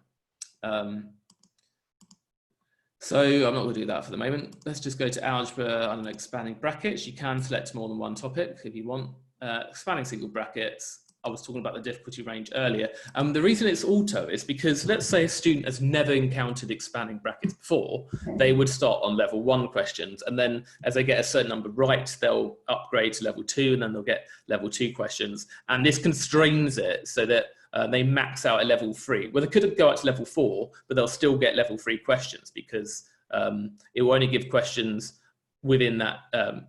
So I'm not going to do that for the moment. Let's just go to algebra. I don't know, expanding brackets. You can select more than one topic if you want. Expanding single brackets. I was talking about the difficulty range earlier. The reason it's auto is because, let's say a student has never encountered expanding brackets before, they would start on level 1 questions, and then as they get a certain number right, they'll upgrade to level 2, and then they'll get level 2 questions. And this constrains it so that they max out at level 3. Well, they could go out to level 4, but they'll still get level 3 questions, because it will only give questions within that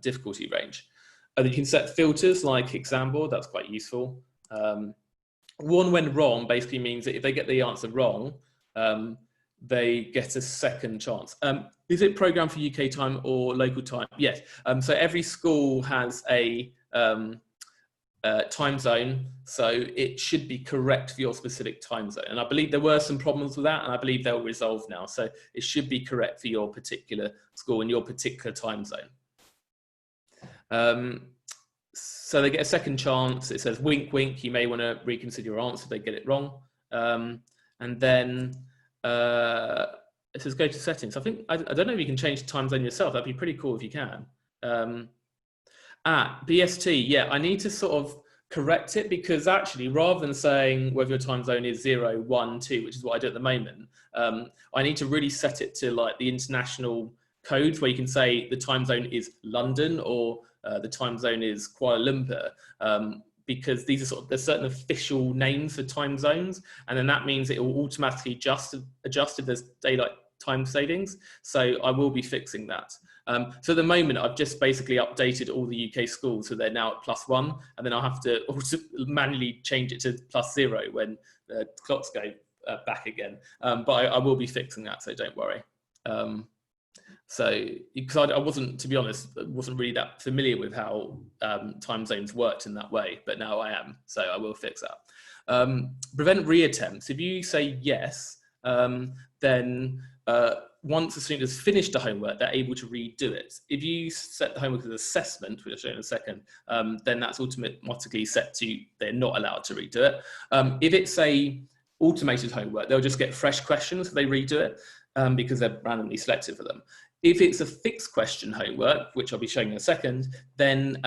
difficulty range. And you can set filters like exam board. That's quite useful. One when wrong basically means that if they get the answer wrong, they get a second chance. Is it programmed for UK time or local time? Yes. So every school has a time zone, so it should be correct for your specific time zone. And I believe there were some problems with that, and I believe they'll resolve now. So it should be correct for your particular school and your particular time zone. So they get a second chance. It says wink, wink. You may want to reconsider your answer if they get it wrong. And then it says go to settings. I think, I don't know if you can change the time zone yourself. That'd be pretty cool if you can. BST, yeah, I need to sort of correct it, because actually, rather than saying whether your time zone is 0, 1, 2, which is what I do at the moment, I need to really set it to like the international codes, where you can say the time zone is London, or the time zone is Kuala Lumpur, because these are sort of, there's certain official names for time zones, and then that means it will automatically adjust if there's daylight time savings. So I will be fixing that. So at the moment, I've just basically updated all the UK schools, so they're now at +1, and then I'll have to also manually change it to +0 when the clocks go back again. But I will be fixing that, so don't worry. So, because I wasn't, to be honest, wasn't really that familiar with how time zones worked in that way, but now I am, so I will fix that. Prevent reattempts. If you say yes, then once the student has finished the homework, they're able to redo it. If you set the homework as assessment, which I'll show you in a second, then that's automatically set to, they're not allowed to redo it. If it's a automated homework, they'll just get fresh questions if they redo it, because they're randomly selected for them. If it's a fixed question homework, which I'll be showing in a second, then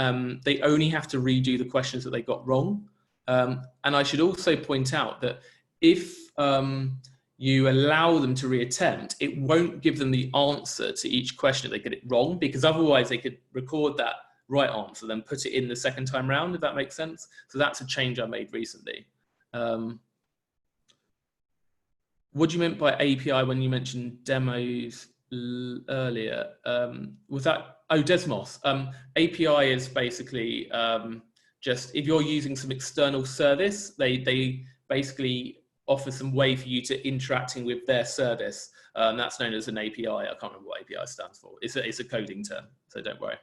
they only have to redo the questions that they got wrong. And I should also point out that if you allow them to reattempt, it won't give them the answer to each question if they get it wrong, because otherwise they could record that right answer, then put it in the second time round, if that makes sense. So that's a change I made recently. What do you meant by API when you mentioned demos earlier? Was that, oh, Desmos. API is basically just if you're using some external service, they basically offer some way for you to interacting with their service. That's known as an API. I can't remember what API stands for. It's a coding term, so don't worry.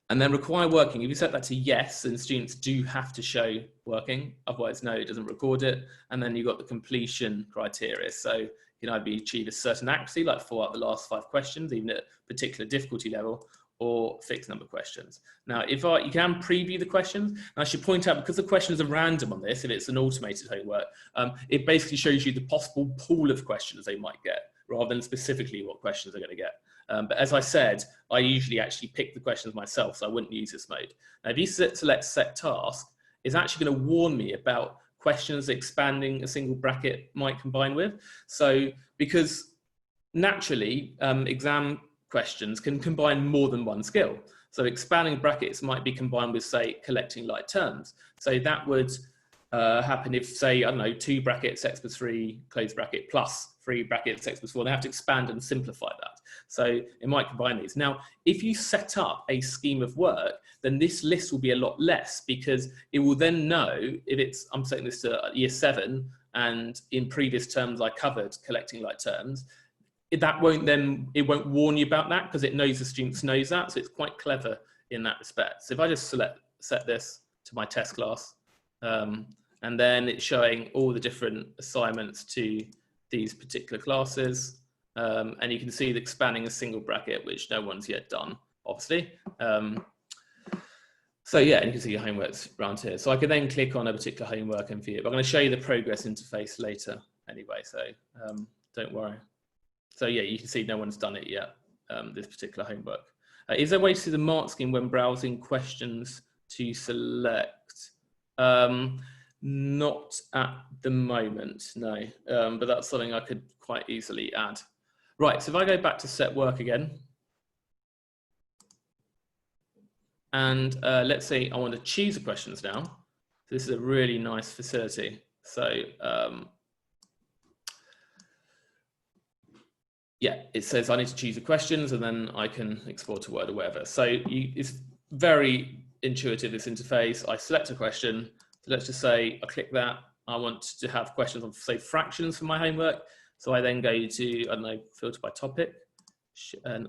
And then require working. If you set that to yes, then students do have to show working. Otherwise, no, it doesn't record it. And then you've got the completion criteria. So you can either achieve a certain accuracy, like 4 out of the last 5 questions, even at a particular difficulty level, or fixed number of questions. Now, you can preview the questions. And I should point out, because the questions are random on this, if it's an automated homework, it basically shows you the possible pool of questions they might get, rather than specifically what questions they're going to get. But as I said, I usually actually pick the questions myself, so I wouldn't use this mode. Now, if you select set task, it's actually going to warn me about questions expanding a single bracket might combine with. So, because naturally, exam questions can combine more than one skill. So expanding brackets might be combined with, say, collecting light terms. So that would happen if, say, I don't know, 2 brackets x plus 3 close bracket plus 3 brackets x plus 4. They have to expand and simplify that. So it might combine these. Now, if you set up a scheme of work, then this list will be a lot less, because it will then know if it's, I'm setting this to year 7, and in previous terms I covered collecting light terms. That won't then, it won't warn you about that, because it knows the students knows that. So it's quite clever in that respect. So if I just set this to my test class, and then it's showing all the different assignments to these particular classes. And you can see the expanding a single bracket, which no one's yet done, obviously. So yeah, and you can see your homeworks around here. So I can then click on a particular homework and view it. But I'm going to show you the progress interface later anyway, so don't worry. So yeah, you can see no one's done it yet, this particular homework. Is there a way to see the mark scheme when browsing questions to select? Not at the moment, no, but that's something I could quite easily add. Right, so if I go back to set work again, and let's say I want to choose the questions now. So this is a really nice facility. So yeah, it says I need to choose the questions, and then I can export to Word or whatever. So it's very intuitive, this interface. I select a question. So let's just say I click that. I want to have questions on, say, fractions for my homework. So I then go to, I don't know, filter by topic,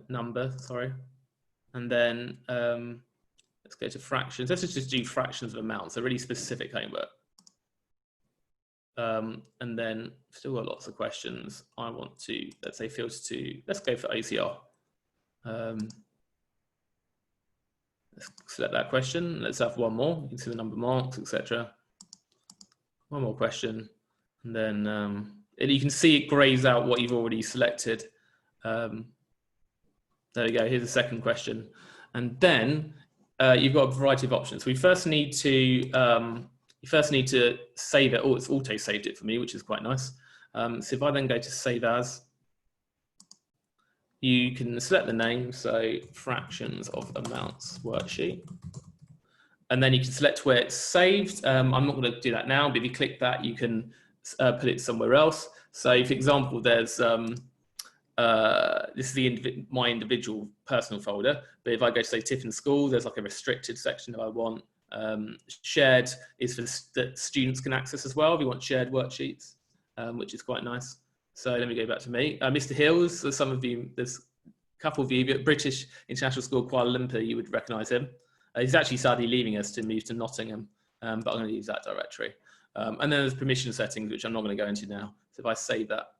number, sorry. And then let's go to fractions. Let's just do fractions of amounts, a really specific homework. And then still got lots of questions. I want to, let's say, filter to, let's go for OCR. Let's select that question. Let's have one more. You can see the number of marks, etc. One more question, and then you can see it grays out what you've already selected. There we go. Here's the second question, and then you've got a variety of options. We first need to save it. Oh, it's auto saved it for me, which is quite nice. So if I then go to save as, you can select the name, so fractions of amounts worksheet. And then you can select where it's saved. I'm not going to do that now, but if you click that, you can put it somewhere else. So for example, there's, this is my individual personal folder, but if I go to, say, Tiffin School, there's like a restricted section that I want. Shared is for that students can access as well if you want shared worksheets, which is quite nice. So let me go back to me. Mr. Hills, so some of you, there's a couple of you, but British International School, Kuala Lumpur, you would recognise him. He's actually sadly leaving us to move to Nottingham, but I'm going to use that directory. And then there's permission settings, which I'm not going to go into now. So if I save that,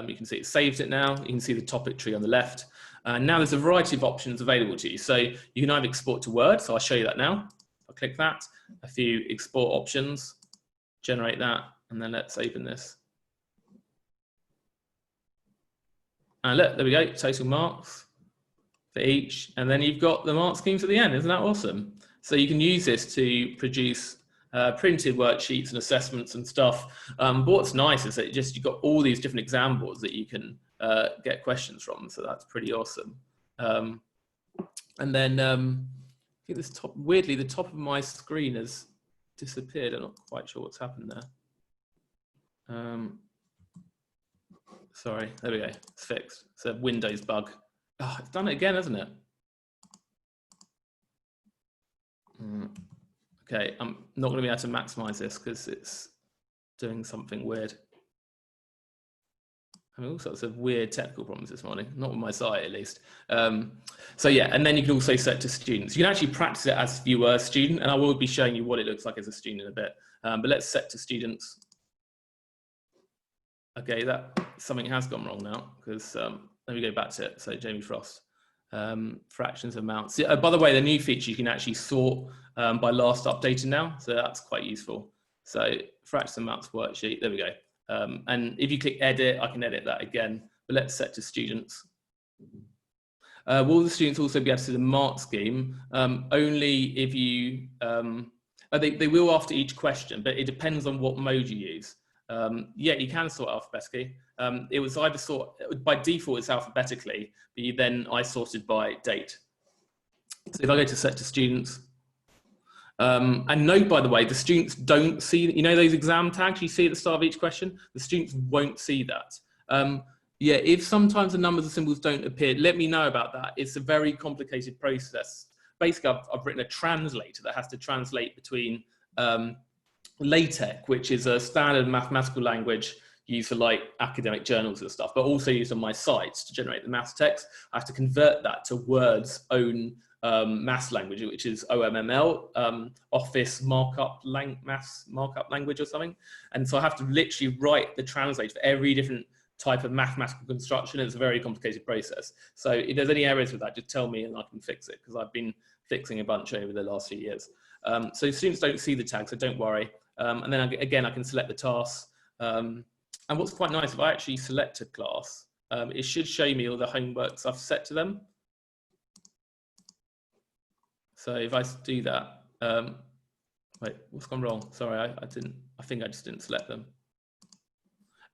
you can see it saved it now. You can see the topic tree on the left. Now there's a variety of options available to you. So you can either export to Word, so I'll show you that now. I'll click that, a few export options, generate that, and then let's open this. And look, there we go, total marks for each. And then you've got the mark schemes at the end. Isn't that awesome? So you can use this to produce printed worksheets and assessments and stuff. But what's nice is that just you've got all these different examples that you can get questions from. So that's pretty awesome. And then I think this top, weirdly, the top of my screen has disappeared. I'm not quite sure what's happened there. Sorry, there we go, it's fixed. It's a Windows bug. Oh, it's done it again, hasn't it? Okay, I'm not going to be able to maximize this because it's doing something weird. I mean, all sorts of weird technical problems this morning, not with my site at least. So yeah, and then you can also set to students. You can actually practice it as if you were a student, and I will be showing you what it looks like as a student in a bit. But let's set to students. Okay, that something has gone wrong now because let me go back to it. So Jamie Frost, fractions of amounts. Yeah, by the way, the new feature, you can actually sort by last updated now. So that's quite useful. So fractions of amounts worksheet, there we go. And if you click edit, I can edit that again, but let's set to students. Will the students also be able to see the mark scheme? Only if you, they will after each question, but it depends on what mode you use. Yeah, you can sort alphabetically. It was either by default it's alphabetically, but then I sorted by date. So if I go to set to students, and note, by the way, the students don't see, you know, those exam tags you see at the start of each question, the students won't see that. Yeah, if sometimes the numbers and symbols don't appear, let me know about that. It's a very complicated process. Basically, I've written a translator that has to translate between LaTeX, which is a standard mathematical language used for like academic journals and stuff, but also used on my sites to generate the maths text. I have to convert that to Word's own maths language, which is OMML, Office maths markup language or something. And so I have to literally write the translate for every different type of mathematical construction. It's a very complicated process. So if there's any errors with that, just tell me and I can fix it, because I've been fixing a bunch over the last few years. So students don't see the tag, so don't worry. And then again, I can select the tasks. And what's quite nice, if I actually select a class, it should show me all the homeworks I've set to them. So if I do that, wait, what's gone wrong? Sorry, I think I just didn't select them.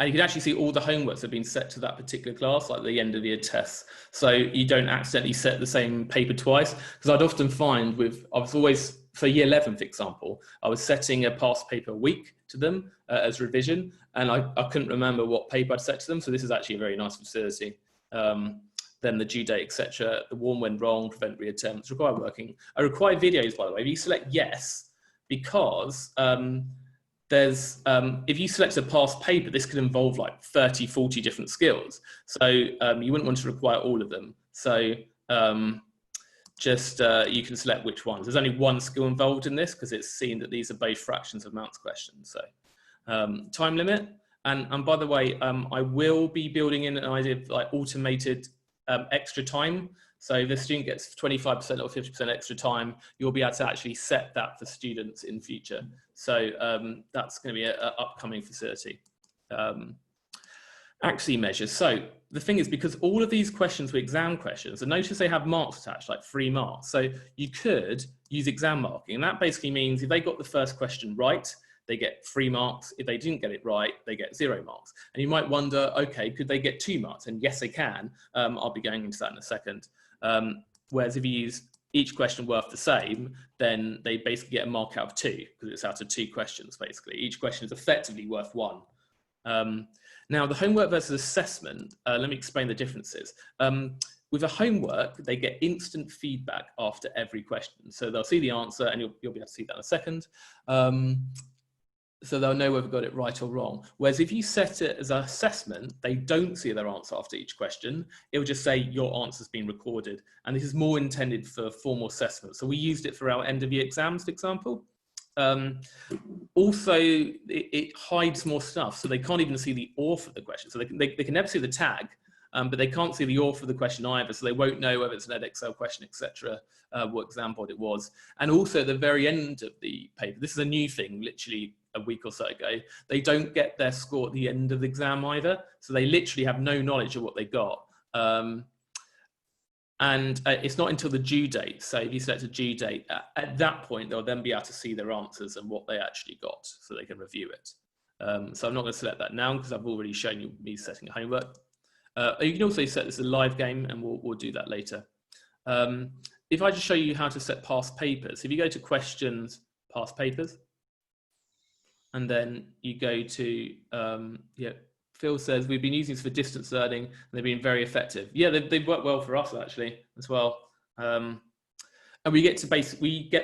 And you can actually see all the homeworks that have been set to that particular class, like the end of year tests. So you don't accidentally set the same paper twice. Because I'd often find I was always, for year 11, for example, I was setting a past paper a week to them as revision, and I couldn't remember what paper I'd set to them. So this is actually a very nice facility. Then the due date, etc. The warn when wrong, prevent reattempts, require working. I require videos, by the way. If you select yes, because if you select a past paper, this could involve like 30, 40 different skills. So you wouldn't want to require all of them. So you can select which ones. There's only one skill involved in this because it's seen that these are both fractions of amounts questions. So time limit. And by the way, I will be building in an idea of like automated extra time. So if the student gets 25% or 50% extra time, you'll be able to actually set that for students in future. So that's going to be an upcoming facility. Accuracy measures. So the thing is, because all of these questions were exam questions, and notice they have marks attached, like 3 marks. So you could use exam marking, and that basically means if they got the first question right, they get 3 marks. If they didn't get it right, they get 0 marks. And you might wonder, okay, could they get 2 marks? And yes, they can. I'll be going into that in a second. Whereas if you use each question worth the same, then they basically get a mark out of 2, because it's out of 2 questions, basically. Each question is effectively worth 1. Now, the homework versus assessment, let me explain the differences. With a homework, they get instant feedback after every question. So they'll see the answer, and you'll be able to see that in a second. So they'll know whether they got it right or wrong. Whereas if you set it as an assessment, they don't see their answer after each question. It will just say your answer's been recorded. And this is more intended for formal assessment. So we used it for our end of year exams, for example. Also, it hides more stuff. So they can't even see the author of the question. So they can never see the tag, but they can't see the author of the question either. So they won't know whether it's an Edexcel question, etc., what exam board it was. And also at the very end of the paper, this is a new thing, literally a week or so ago, they don't get their score at the end of the exam either. So they literally have no knowledge of what they got. And it's not until the due date. So if you select a due date, at that point, they'll then be able to see their answers and what they actually got so they can review it. So I'm not going to select that now because I've already shown you me setting a homework. You can also set this as a live game, and we'll do that later. If I just show you how to set past papers, if you go to questions, past papers, and then you go to, Phil says, we've been using this for distance learning and they've been very effective. Yeah, they've worked well for us actually as well. And we get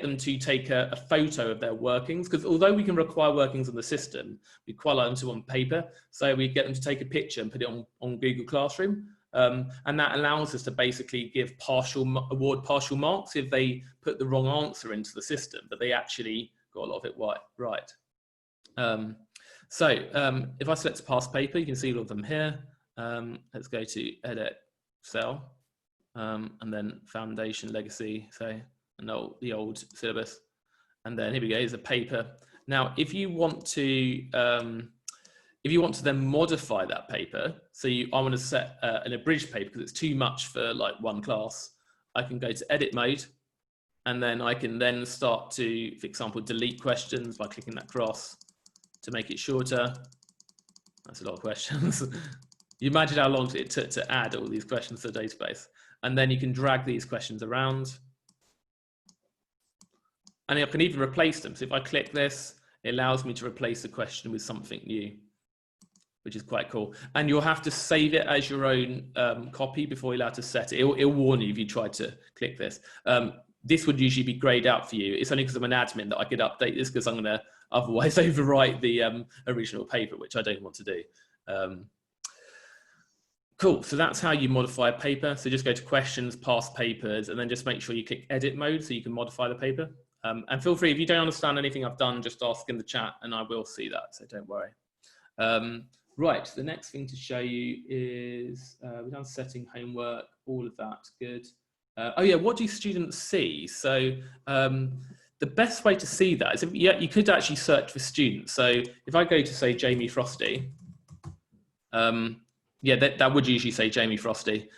them to take a photo of their workings, because although we can require workings on the system, we require them to on paper. So we get them to take a picture and put it on Google Classroom. And that allows us to basically give award partial marks if they put the wrong answer into the system, but they actually got a lot of it right. If I select past paper, you can see all of them here. Let's go to edit cell, and then foundation legacy, and the old syllabus. And then here we go, here's a paper. Now, if you want to then modify that paper, I want to set an abridged paper because it's too much for like one class, I can go to edit mode, and then I can then start to, for example, delete questions by clicking that cross to make it shorter. That's a lot of questions. You imagine how long it took to add all these questions to the database. And then you can drag these questions around. And I can even replace them. So if I click this, it allows me to replace the question with something new, which is quite cool. And you'll have to save it as your own copy before you're allowed to set it. It'll warn you if you try to click this. This would usually be grayed out for you. It's only because I'm an admin that I could update this, because I'm going to otherwise overwrite the original paper, which I don't want to do. Cool, so that's how you modify a paper. So just go to questions, past papers, and then just make sure you click edit mode so you can modify the paper. And feel free, if you don't understand anything I've done, just ask in the chat and I will see that, so don't worry. Right, the next thing to show you is, we've done setting homework, all of that, good. Oh yeah, what do students see? So the best way to see that is, you could actually search for students. So if I go to, say, Jamie Frosty, that would usually say Jamie Frosty,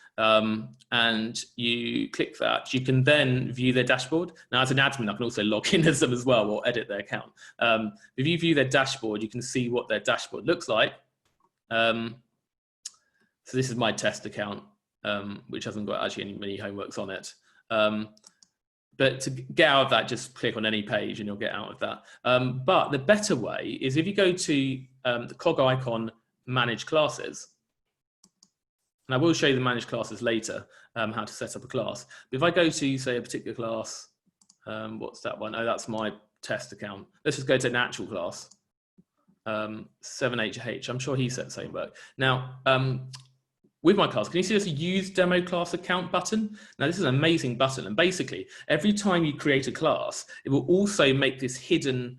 and you click that, you can then view their dashboard. Now, as an admin, I can also log in as them as well, or edit their account. If you view their dashboard, you can see what their dashboard looks like. So this is my test account, which hasn't got actually many homeworks on it. But to get out of that, just click on any page and you'll get out of that. But the better way is if you go to the cog icon, manage classes. And I will show you the managed classes later, how to set up a class. But if I go to, say, a particular class, what's that one? Oh, that's my test account. Let's just go to an actual class, 7HH. I'm sure he set the same work. Now, with my class, can you see this use demo class account button? Now, this is an amazing button. And basically, every time you create a class, it will also make this hidden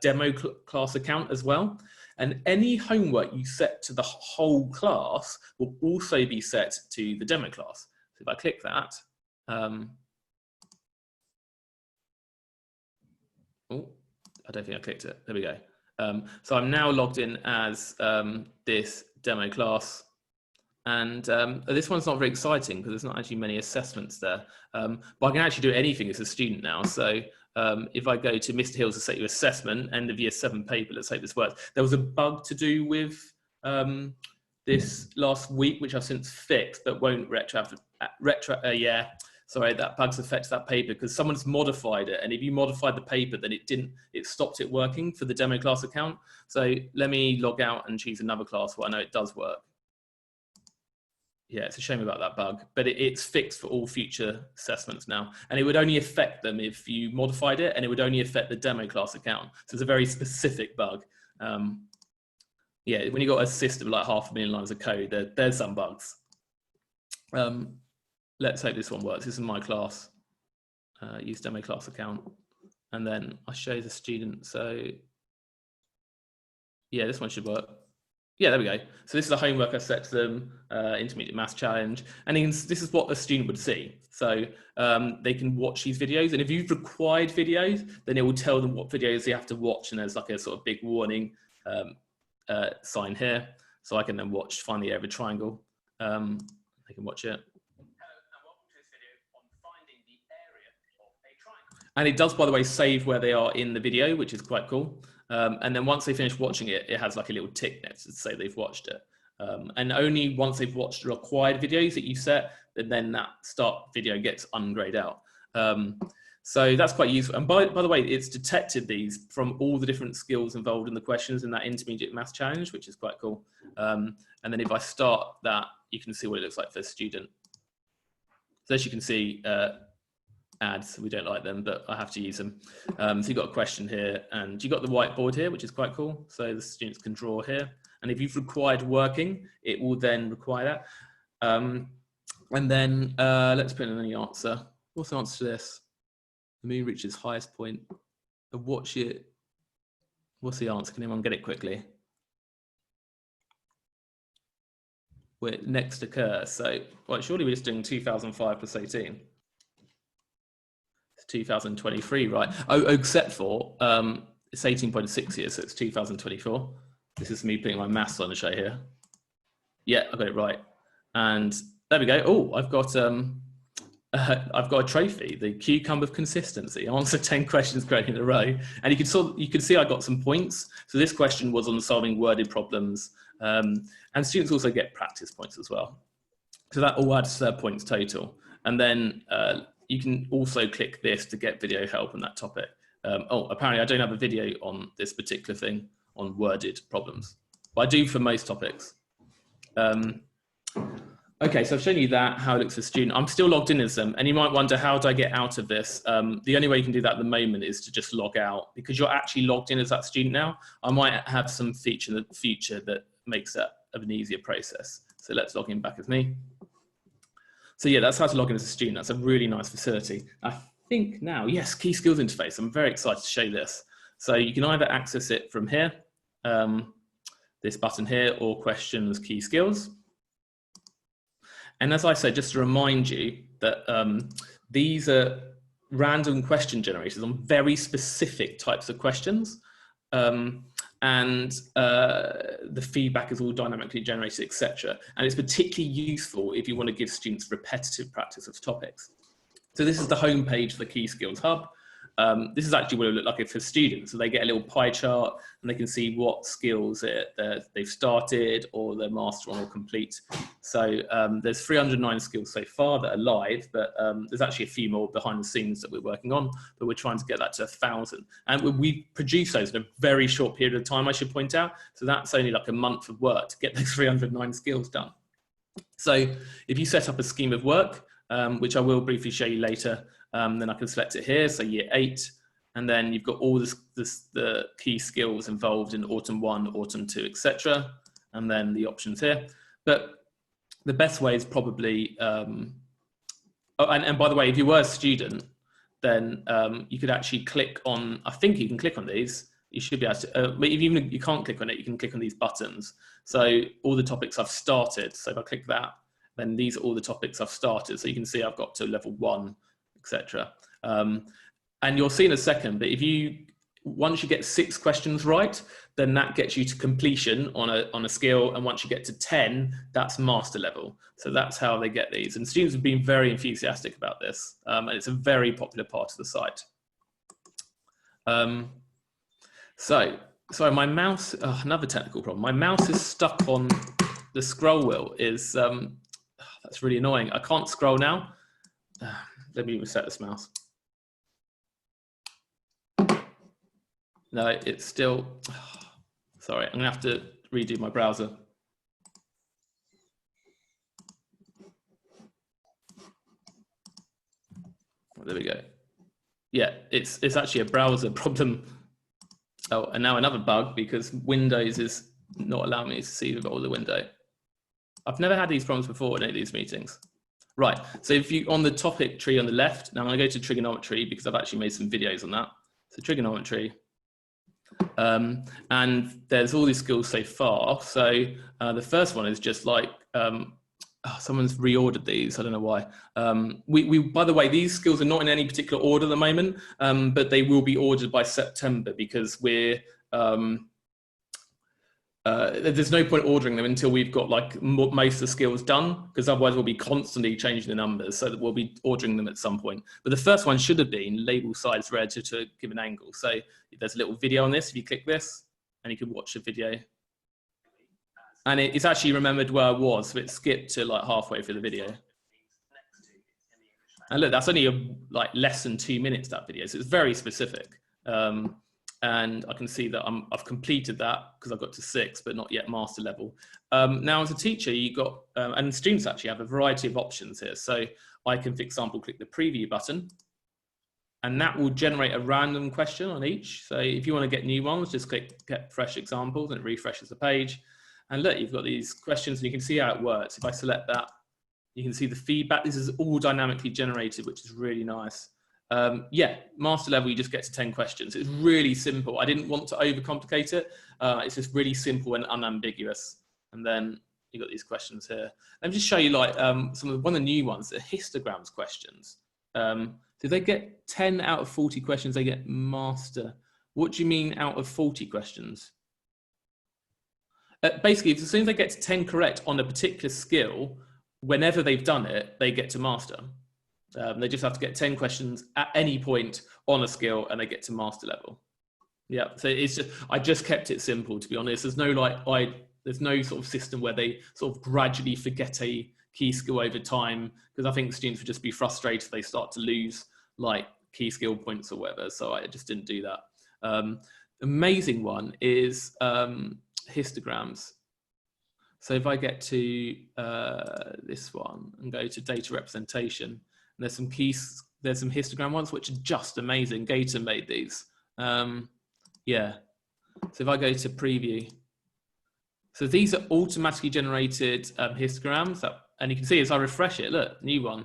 demo class account as well. And any homework you set to the whole class will also be set to the demo class. So if I click that, oh, I don't think I clicked it. There we go. So I'm now logged in as this demo class. And this one's not very exciting because there's not actually many assessments there. But I can actually do anything as a student now. So if I go to Mr. Hills to set your assessment, end of year 7 paper, let's hope this works. There was a bug to do with this last week, which I've since fixed, but won't sorry, that bug's affected that paper because someone's modified it. And if you modified the paper, then it stopped it working for the demo class account. So let me log out and choose another class where I know it does work. Yeah, it's a shame about that bug, but it's fixed for all future assessments now. And it would only affect them if you modified it, and it would only affect the demo class account. So it's a very specific bug. Yeah, when you've got a system like 500,000 lines of code, there's some bugs. Let's hope this one works. This is my class, use demo class account. And then I show the student. So yeah, this one should work. Yeah, there we go. So this is the homework I set to them, intermediate maths challenge. And this is what a student would see. So they can watch these videos. And if you've required videos, then it will tell them what videos they have to watch. And there's like a sort of big warning sign here. So I can then find the area of a triangle. they can watch it. And it does, by the way, save where they are in the video, which is quite cool. And then once they finish watching it, it has like a little tick next to say they've watched it. And only once they've watched the required videos that you set, then that start video gets ungrayed out. So that's quite useful. And by the way, it's detected these from all the different skills involved in the questions in that intermediate maths challenge, which is quite cool. And then if I start that, you can see what it looks like for a student. So as you can see, ads, we don't like them, but I have to use them. So you've got a question here, and you've got the whiteboard here, which is quite cool. So the students can draw here. And if you've required working, it will then require that. And then let's put in any answer. What's the answer to this? The moon reaches highest point. Watch it. What's the answer? Can anyone get it quickly? Where it next occurs. So, well, surely we're just doing 2005 plus 18. It's 2023, right? Oh, except for it's 18.6 years, so it's 2024. This is me putting my maths on the show here. Yeah, I got it right. And there we go. Oh, I've got a trophy, the cucumber of consistency. I answered 10 questions correctly in a row, and you can see I got some points. So this question was on solving worded problems, and students also get practice points as well. So that all adds to their points total. And then you can also click this to get video help on that topic. Oh, apparently I don't have a video on this particular thing on worded problems, but I do for most topics. Okay, so I've shown you that, how it looks for student. I'm still logged in as them, and you might wonder, how do I get out of this? The only way you can do that at the moment is to just log out, because you're actually logged in as that student now. I might have some feature in the future that makes that an easier process. So let's log in back as me. So yeah, that's how to log in as a student. That's a really nice facility. I think now, yes, key skills interface. I'm very excited to show you this. So you can either access it from here, this button here, or questions, key skills. And as I said, just to remind you that these are random question generators on very specific types of questions. And the feedback is all dynamically generated, etc. And it's particularly useful if you want to give students repetitive practice of topics. So this is the home page for the Key Skills Hub. This is actually what it would look like for students. So they get a little pie chart and they can see what skills they've started or they're master on or complete. So there's 309 skills so far that are live, but there's actually a few more behind the scenes that we're working on, but we're trying to get that to 1,000. And we produce those in a very short period of time, I should point out. So that's only like a month of work to get those 309 skills done. So if you set up a scheme of work, which I will briefly show you later, then I can select it here, so year 8, and then you've got all the key skills involved in autumn 1, autumn 2, etc. And then the options here. But the best way is probably, oh, and by the way, if you were a student, then you could actually click on, I think you can click on these. You should be able to, but even if you can't click on it, you can click on these buttons. So all the topics I've started, so if I click that, then these are all the topics I've started. So you can see I've got to level 1, etc. And you'll see in a second, but once you get 6 questions right, then that gets you to completion on a skill. And once you get to 10, that's master level. So that's how they get these. And students have been very enthusiastic about this. And it's a very popular part of the site. Sorry, my mouse, another technical problem. My mouse is stuck on the scroll wheel. That's really annoying. I can't scroll now. Let me reset this mouse. No, it's still, sorry, I'm gonna have to redo my browser. There we go. Yeah, it's actually a browser problem. Oh, and now another bug because Windows is not allowing me to see all the window. I've never had these problems before in any of these meetings. Right, so if you, on the topic tree on the left, now I'm gonna go to trigonometry because I've actually made some videos on that. So trigonometry, and there's all these skills so far. So the first one is just like, someone's reordered these, I don't know why. By the way, these skills are not in any particular order at the moment, but they will be ordered by September because we're, there's no point ordering them until we've got like most of the skills done, because otherwise we'll be constantly changing the numbers, so that we'll be ordering them at some point. But the first one should have been label size relative to a given angle. So there's a little video on this. If you click this, and you can watch the video, and it's actually remembered where I was, so it skipped to like halfway through the video. And look, that's only like less than 2 minutes, that video, so it's very specific. And I can see that I've completed that because I've got to 6, but not yet master level. Now, as a teacher, you got, and students actually have a variety of options here. So I can, for example, click the preview button, and that will generate a random question on each. So if you want to get new ones, just click get fresh examples, and it refreshes the page. And look, you've got these questions, and you can see how it works. If I select that, you can see the feedback. This is all dynamically generated, which is really nice. Yeah, master level, you just get to 10 questions. It's really simple. I didn't want to overcomplicate it. It's just really simple and unambiguous. And then you've got these questions here. Let me just show you like one of the new ones, the histograms questions. Do they get 10 out of 40 questions? They get master. What do you mean out of 40 questions? Basically, as soon as they get to 10 correct on a particular skill, whenever they've done it, they get to master. They just have to get 10 questions at any point on a skill, and they get to master level. Yeah, so it's just, I just kept it simple, to be honest. There's no there's no sort of system where they sort of gradually forget a key skill over time, because I think students would just be frustrated if they start to lose like key skill points or whatever. So I just didn't do that. Amazing one is histograms. So if I get to this one and go to data representation, there's some histogram ones which are just amazing. Gator made these. Yeah. So if I go to preview, so these are automatically generated histograms, and you can see as I refresh it, look, new one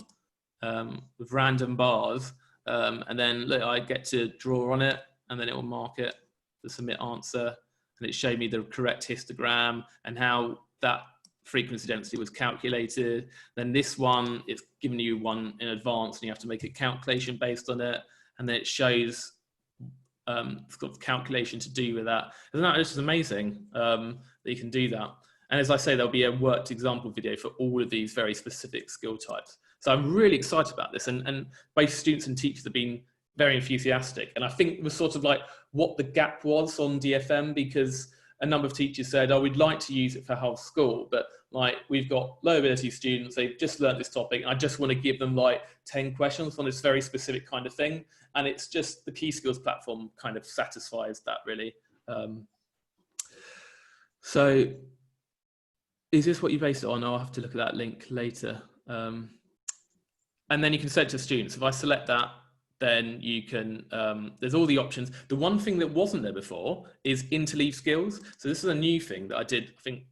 with random bars, and then look, I get to draw on it, and then it will mark it, the submit answer, and it showed me the correct histogram and how that frequency density was calculated. Then this one, it's giving you one in advance, and you have to make a calculation based on it, and then it shows it's got calculation to do with that. Isn't that just amazing that you can do that? And as I say, there'll be a worked example video for all of these very specific skill types. So I'm really excited about this, and both students and teachers have been very enthusiastic. And I think it was sort of like what the gap was on DFM, because a number of teachers said, oh, we'd like to use it for whole school, but like we've got low ability students, they've just learned this topic, and I just want to give them like 10 questions on this very specific kind of thing. And it's just the key skills platform kind of satisfies that, really. So is this what you base it on? I'll have to look at that link later. And then you can set it to students. If I select that, then you can, there's all the options. The one thing that wasn't there before is interleave skills. So this is a new thing that I did, I think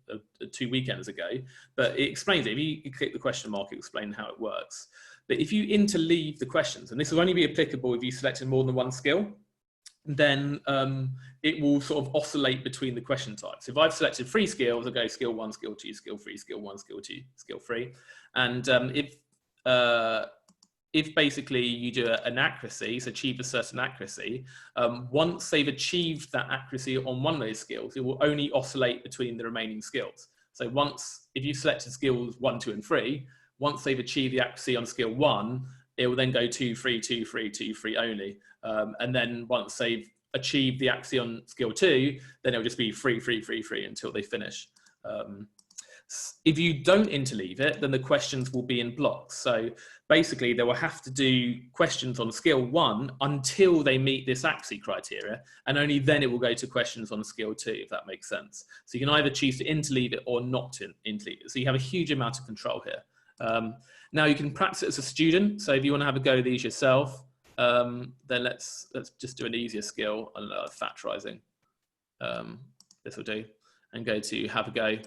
2 weekends ago, but it explains it. If you click the question mark, it explains how it works. But if you interleave the questions, and this will only be applicable if you selected more than one skill, then it will sort of oscillate between the question types. If I've selected 3 skills, I'll go skill 1, skill 2, skill 3, skill 1, skill 2, skill 3. And if basically you do an accuracy, so achieve a certain accuracy, once they've achieved that accuracy on one of those skills, it will only oscillate between the remaining skills. So if you selected skills 1, 2, and 3, once they've achieved the accuracy on skill 1, it will then go 2, 3, 2, 3, 2, 3 only. And then once they've achieved the accuracy on skill 2, then it'll just be 3, 3, 3, 3 until they finish. If you don't interleave it, then the questions will be in blocks. So basically they will have to do questions on skill 1 until they meet this accuracy criteria, and only then it will go to questions on skill 2, if that makes sense. So you can either choose to interleave it or not to interleave it. So you have a huge amount of control here. Now you can practice it as a student. So if you want to have a go at these yourself, then let's just do an easier skill on factorizing. This will do, and go to have a go.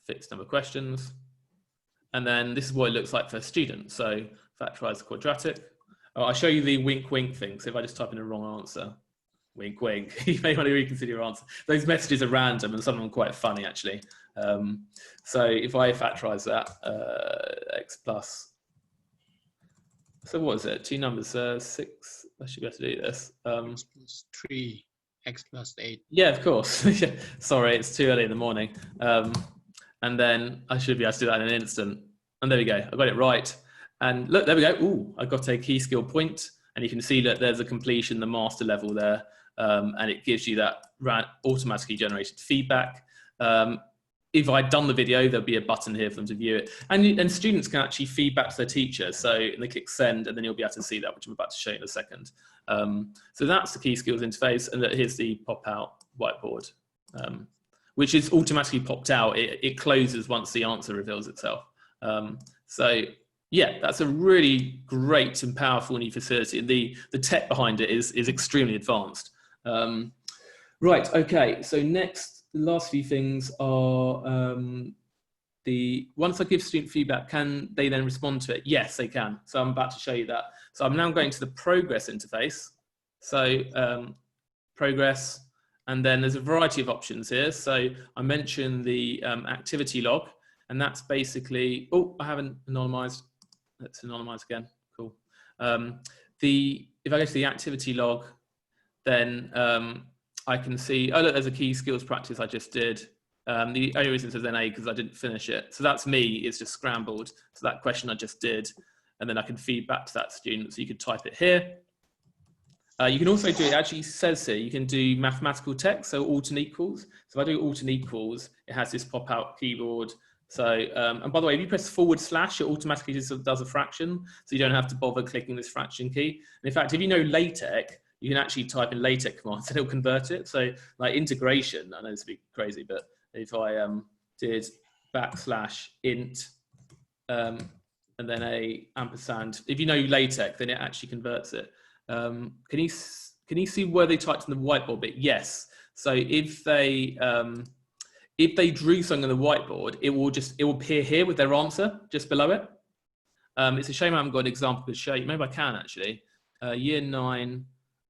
Fixed number of questions, and then this is what it looks like for a student. So factorize the quadratic. I'll show you the wink wink thing. So if I just type in a wrong answer, wink wink, you may want to reconsider your answer. Those messages are random, and some of them are quite funny actually. So if I factorize that, x plus, so what is it, 2 numbers, 6, I should be able to do this. X plus 3, x plus 8. Yeah, of course. Yeah. Sorry, it's too early in the morning. And then I should be able to do that in an instant. And there we go, I got it right. And look, there we go. Ooh, I got a key skill point. And you can see that there's a completion, the master level there. And it gives you that automatically generated feedback. If I'd done the video, there'd be a button here for them to view it. And students can actually feedback to their teacher. So they click send, and then you'll be able to see that, which I'm about to show you in a second. So that's the key skills interface. And here's the pop out whiteboard, which is automatically popped out. It closes once the answer reveals itself. So yeah, that's a really great and powerful new facility. The tech behind it is extremely advanced. Right, okay, so next, the last few things are once I give student feedback, can they then respond to it? Yes, they can. So I'm about to show you that. So I'm now going to the progress interface. So progress, and then there's a variety of options here. So I mentioned the activity log, and that's basically, oh, I haven't anonymized. Let's anonymize again, cool. If I go to the activity log, then I can see, oh look, there's a key skills practice I just did. The only reason it says NA because I didn't finish it. So that's me, it's just scrambled. So that question I just did, and then I can feed back to that student. So you could type it here. You can also do, it actually says here, you can do mathematical text, so alt and equals. So if I do alt and equals, it has this pop out keyboard. So, and by the way, if you press / it automatically just does a fraction. So you don't have to bother clicking this fraction key. And in fact, if you know LaTeX, you can actually type in LaTeX commands and it'll convert it. So like integration, I know this would be crazy, but if I did \int and then a ampersand, if you know LaTeX, then it actually converts it. Can you see where they typed in the whiteboard bit? Yes. So if they drew something on the whiteboard, it will appear here with their answer just below it. It's a shame I haven't got an example to show you. Maybe I can actually. Year 9,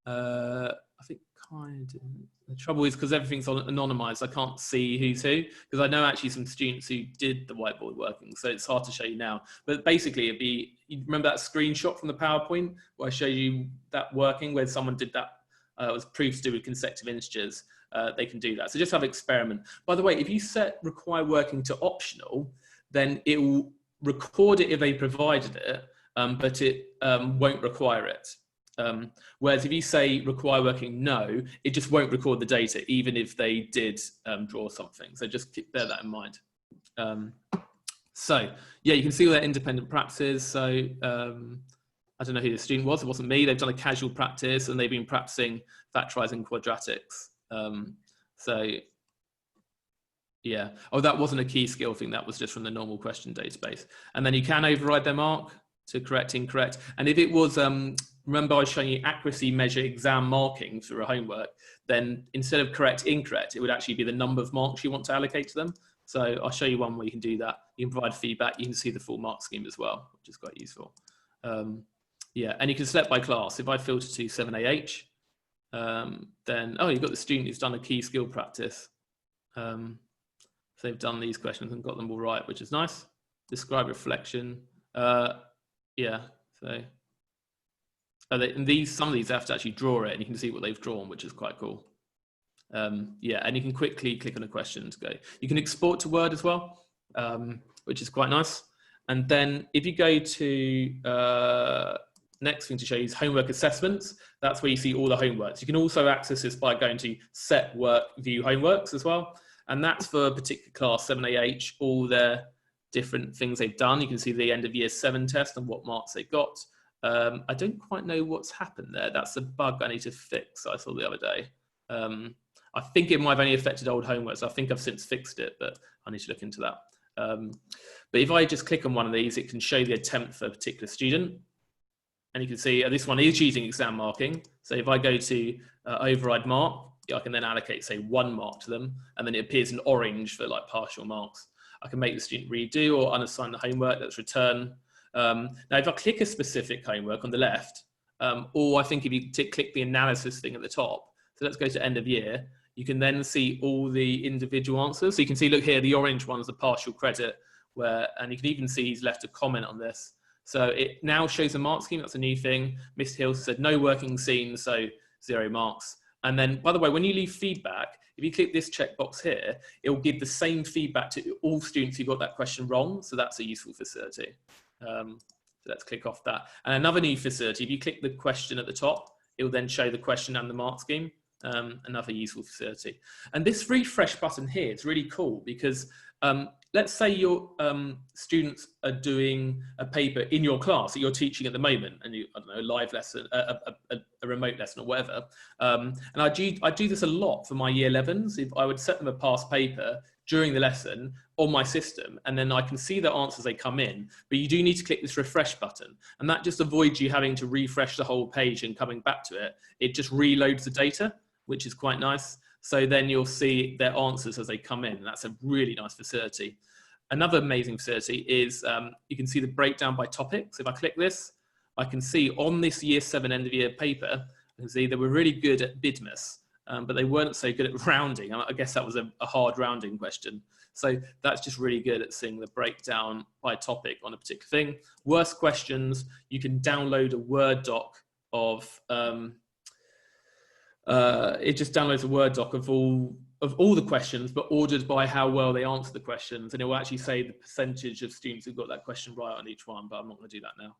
I think kind of. The trouble is because everything's anonymized, I can't see who's who, because I know actually some students who did the whiteboard working, so it's hard to show you now. But basically it'd be, you remember that screenshot from the PowerPoint where I showed you that working, where someone did that, it was proof to do with consecutive integers. They can do that. So just have an experiment. By the way, if you set require working to optional, then it will record it if they provided it, but it won't require it. Whereas if you say require working no, it just won't record the data, even if they did draw something. So just bear that in mind. So yeah, you can see all their independent practices. So I don't know who the student was. It wasn't me. They've done a casual practice and they've been practicing factorizing quadratics. So yeah, oh, that wasn't a key skill thing. That was just from the normal question database. And then you can override their mark to correct, incorrect. And if it was, remember I was showing you accuracy measure exam marking for a homework, then instead of correct, incorrect, it would actually be the number of marks you want to allocate to them. So I'll show you one where you can do that. You can provide feedback. You can see the full mark scheme as well, which is quite useful. Yeah, and you can select by class. If I filter to 7AH, then, oh, you've got the student who's done a key skill practice. So they've done these questions and got them all right, which is nice. Describe reflection. Yeah, so and some of these have to actually draw it, and you can see what they've drawn, which is quite cool. Yeah, and you can quickly click on a question to go. You can export to Word as well, which is quite nice. And then if you go to next thing to show you is homework assessments. That's where you see all the homeworks. You can also access this by going to set work view homeworks as well. And that's for a particular class, 7AH, all their different things they've done. You can see the end of year 7 test and what marks they got. I don't quite know what's happened there. That's a bug I need to fix, I saw the other day. I think it might have only affected old homework, so I think I've since fixed it, but I need to look into that. But if I just click on one of these, it can show the attempt for a particular student. And you can see this one is using exam marking. So if I go to override mark, I can then allocate, say, 1 mark to them, and then it appears in orange for like partial marks. I can make the student redo or unassign the homework, that's return. Now, if I click a specific homework on the left, or I think if you click the analysis thing at the top, so let's go to end of year, you can then see all the individual answers. So you can see, look here, the orange one's the partial credit, and you can even see he's left a comment on this. So it now shows a mark scheme. That's a new thing. Mr. Hill said no working scene, so 0 marks. And then, by the way, when you leave feedback, if you click this checkbox here, it will give the same feedback to all students who got that question wrong. So that's a useful facility. So let's click off that. And another new facility, if you click the question at the top, it will then show the question and the mark scheme. Another useful facility. And this refresh button here is really cool because let's say your students are doing a paper in your class that you're teaching at the moment, and you, I don't know, a live lesson, a remote lesson or whatever. And I do this a lot for my year 11s. If I would set them a past paper during the lesson on my system, and then I can see the answers they come in, but you do need to click this refresh button, and that just avoids you having to refresh the whole page and coming back to it. It just reloads the data, which is quite nice. So then you'll see their answers as they come in. That's a really nice facility. Another amazing facility is you can see the breakdown by topics. If I click this, I can see on this year 7 end of year paper, I can see they were really good at BIDMAS, but they weren't so good at rounding. I guess that was a hard rounding question. So that's just really good at seeing the breakdown by topic on a particular thing. Worst questions, you can download a Word doc of, it just downloads a Word doc of all the questions, but ordered by how well they answer the questions. And it will actually say the percentage of students who got that question right on each one, but I'm not going to do that now.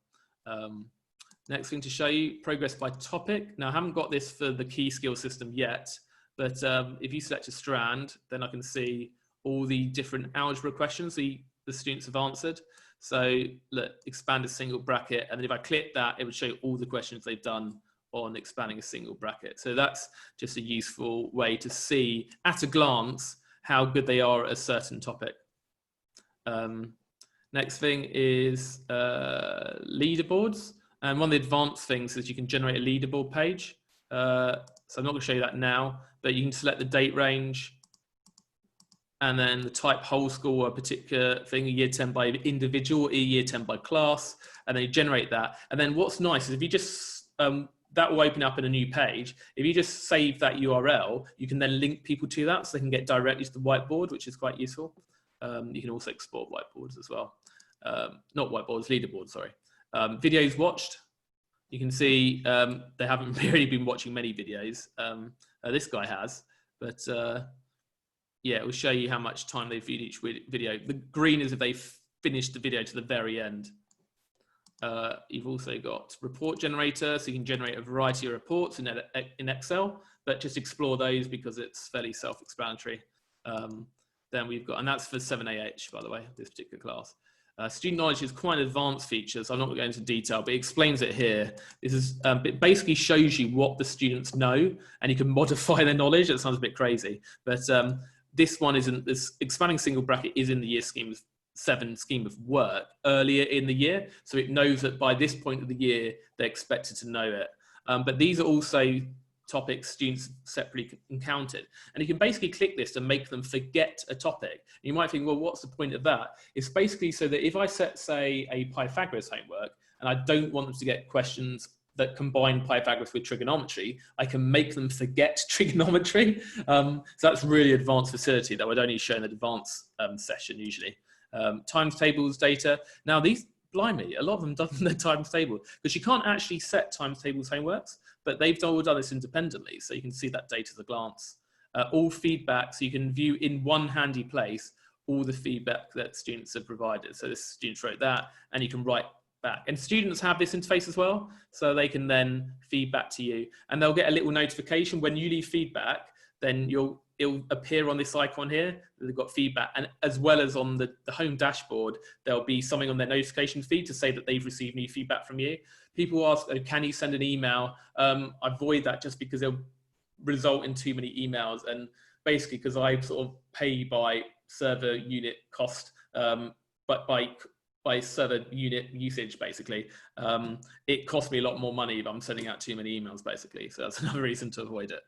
Next thing to show you, progress by topic. Now, I haven't got this for the key skill system yet, but if you select a strand, then I can see all the different algebra questions the students have answered. So look, expand a single bracket. And then if I click that, it would show all the questions they've done on expanding a single bracket. So that's just a useful way to see at a glance how good they are at a certain topic. Next thing is leaderboards. And one of the advanced things is you can generate a leaderboard page. So I'm not going to show you that now, but you can select the date range and then the type whole score, a particular thing, a year 10 by individual, a year 10 by class, and then you generate that. And then what's nice is if you just, that will open up in a new page. If you just save that URL, you can then link people to that so they can get directly to the whiteboard, which is quite useful. You can also export whiteboards as well. Not whiteboards, leaderboards, sorry. Videos watched. You can see they haven't really been watching many videos. This guy has, but yeah, it will show you how much time they've viewed each video. The green is if they've finished the video to the very end. You've also got report generator, so you can generate a variety of reports in Excel, but just explore those because it's fairly self-explanatory. Then we've got, and that's for 7AH, by the way, this particular class. Student knowledge is quite an advanced feature, so I'm not going to go into detail, but it explains it here. This is, it basically shows you what the students know, and you can modify their knowledge. It sounds a bit crazy, but this one isn't, this expanding single bracket is in the year 7 scheme of work earlier in the year. So it knows that by this point of the year, they're expected to know it. But these are also topics students separately encountered. And you can basically click this to make them forget a topic. You might think, well, what's the point of that? It's basically so that if I set, say, a Pythagoras homework, and I don't want them to get questions that combine Pythagoras with trigonometry, I can make them forget trigonometry. So that's really advanced facility that would only show in the advanced session usually. Times tables data. Now these, blimey, a lot of them done the times table because you can't actually set times tables homeworks, but they've all done this independently. So you can see that data at a glance. All feedback, so you can view in one handy place all the feedback that students have provided. So the students wrote that and you can write back. And students have this interface as well, so they can then feedback to you and they'll get a little notification when you leave feedback, then it'll appear on this icon here, they've got feedback, and as well as on the home dashboard, there'll be something on their notification feed to say that they've received new feedback from you. People ask, oh, can you send an email? I avoid that just because it'll result in too many emails, and basically because I sort of pay by server unit cost, but by server unit usage, basically, it costs me a lot more money if I'm sending out too many emails, basically. So that's another reason to avoid it.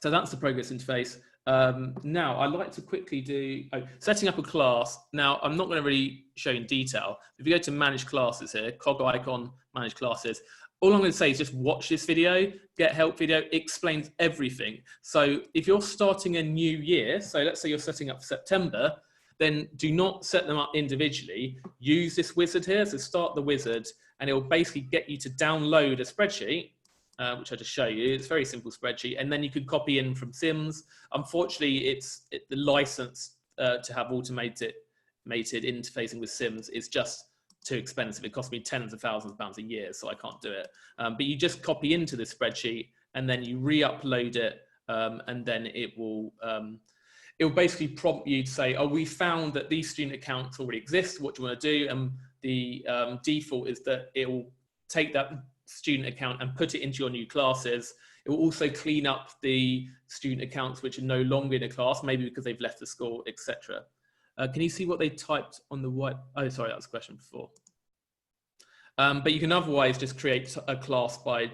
So that's the progress interface. Now I'd like to quickly do setting up a class. Now I'm not going to really show in detail. If you go to manage classes here, cog icon, manage classes, all I'm going to say is just watch this video, get help video, it explains everything. So if you're starting a new year, so let's say you're setting up for September, then do not set them up individually. Use this wizard here, so start the wizard, and it will basically get you to download a spreadsheet which I just show you. It's a very simple spreadsheet, and then you could copy in from Sims. Unfortunately, the license to have automated interfacing with Sims is just too expensive. It costs me tens of thousands of pounds a year, so I can't do it. But you just copy into this spreadsheet, and then you re-upload it, and then it will basically prompt you to say, oh, we found that these student accounts already exist. What do you want to do? And the default is that it will take that student account and put it into your new classes. It will also clean up the student accounts which are no longer in a class, maybe because they've left the school, etc. Can you see what they typed on the white? Oh, sorry, that was a question before. But you can otherwise just create a class by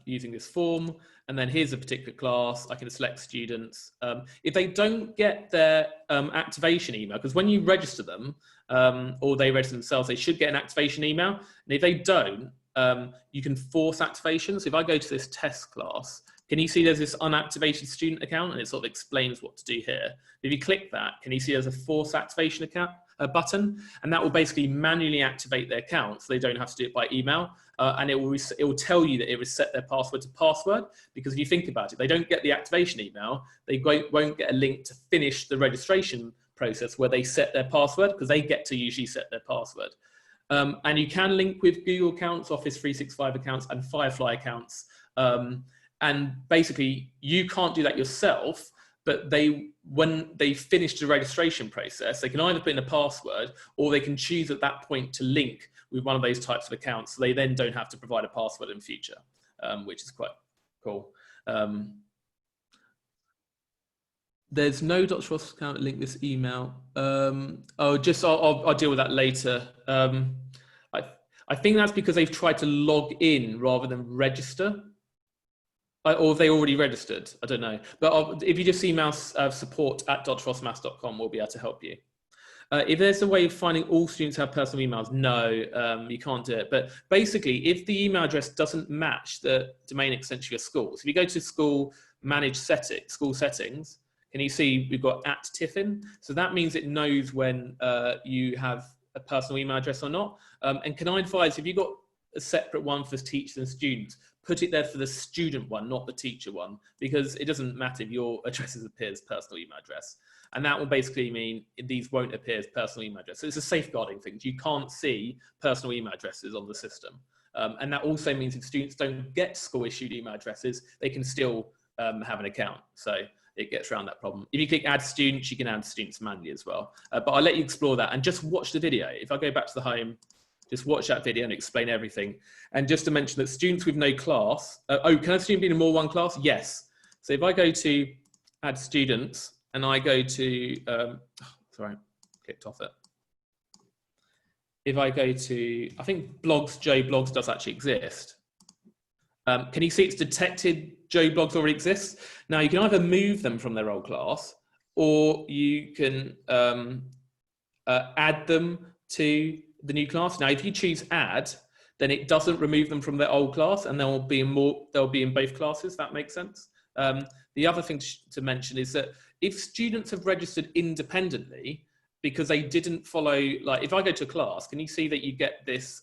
using this form. And then here's a particular class. I can select students. If they don't get their activation email, because when you register them or they register themselves, they should get an activation email. And if they don't, you can force activation. So if I go to this test class, can you see there's this unactivated student account, and it sort of explains what to do here. If you click that, can you see there's a force activation account button, and that will basically manually activate their account, so they don't have to do it by email, and it will tell you that it reset their password to password, because if you think about it, they don't get the activation email, they won't get a link to finish the registration process where they set their password, because they get to usually set their password. And you can link with Google accounts, Office 365 accounts, and Firefly accounts. And basically, you can't do that yourself, but when they finish the registration process, they can either put in a password, or they can choose at that point to link with one of those types of accounts. So they then don't have to provide a password in future, which is quite cool. There's no Dr. Ross account link this email. I'll deal with that later. I think that's because they've tried to log in rather than register. Or have they already registered? I don't know. But if you just email support@drrossmaths.com, we'll be able to help you. If there's a way of finding all students who have personal emails, no, you can't do it. But basically, if the email address doesn't match the domain extension of your school, so if you go to school school settings, can you see we've got @Tiffin? So that means it knows when you have a personal email address or not. And can I advise, if you've got a separate one for teachers and students, put it there for the student one, not the teacher one, because it doesn't matter if your address appears personal email address. And that will basically mean these won't appear as personal email address. So it's a safeguarding thing. You can't see personal email addresses on the system. And that also means if students don't get school issued email addresses, they can still have an account. So it gets around that problem. If you click add students, you can add students manually as well. But I'll let you explore that and just watch the video. If I go back to the home, just watch that video and explain everything. And just to mention that students with no class, can a student be in more one class? Yes. So if I go to add students and I go to, sorry, clicked off it. If I go to, I think blogs, Joe Blogs does actually exist. Can you see it's detected Joe Blogs already exists? Now you can either move them from their old class, or you can add them to the new class. Now, if you choose add, then it doesn't remove them from their old class, and they'll be in both classes. That makes sense. The other thing to mention is that if students have registered independently because they didn't follow, like if I go to a class, can you see that you get this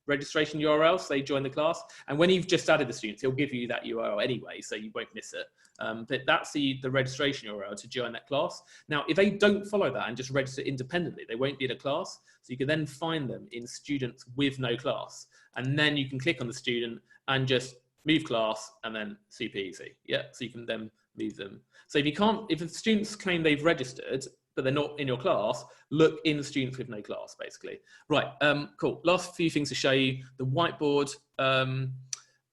registration URL, so they join the class? And when you've just added the students, he'll give you that URL anyway, so you won't miss it. But that's the registration URL to join that class. Now, if they don't follow that and just register independently, they won't be in a class. So you can then find them in students with no class. And then you can click on the student and just move class and then super easy. Yeah, so you can then move them. So if the students claim they've registered, but they're not in your class, look in the students with no class, basically. Right, cool. Last few things to show you. The whiteboard,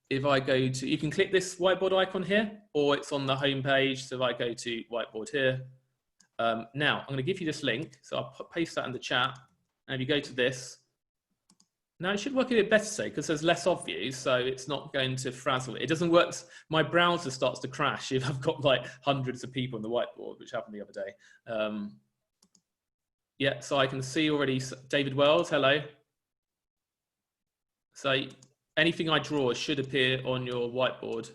if I go to, you can click this whiteboard icon here, or it's on the home page. So if I go to whiteboard here, now I'm gonna give you this link. So I'll paste that in the chat. And if you go to this, now it should work a bit better today because there's less of you, so it's not going to frazzle it. It doesn't work, my browser starts to crash if I've got like hundreds of people on the whiteboard, which happened the other day. Yeah, so I can see already David Wells, hello. So anything I draw should appear on your whiteboard.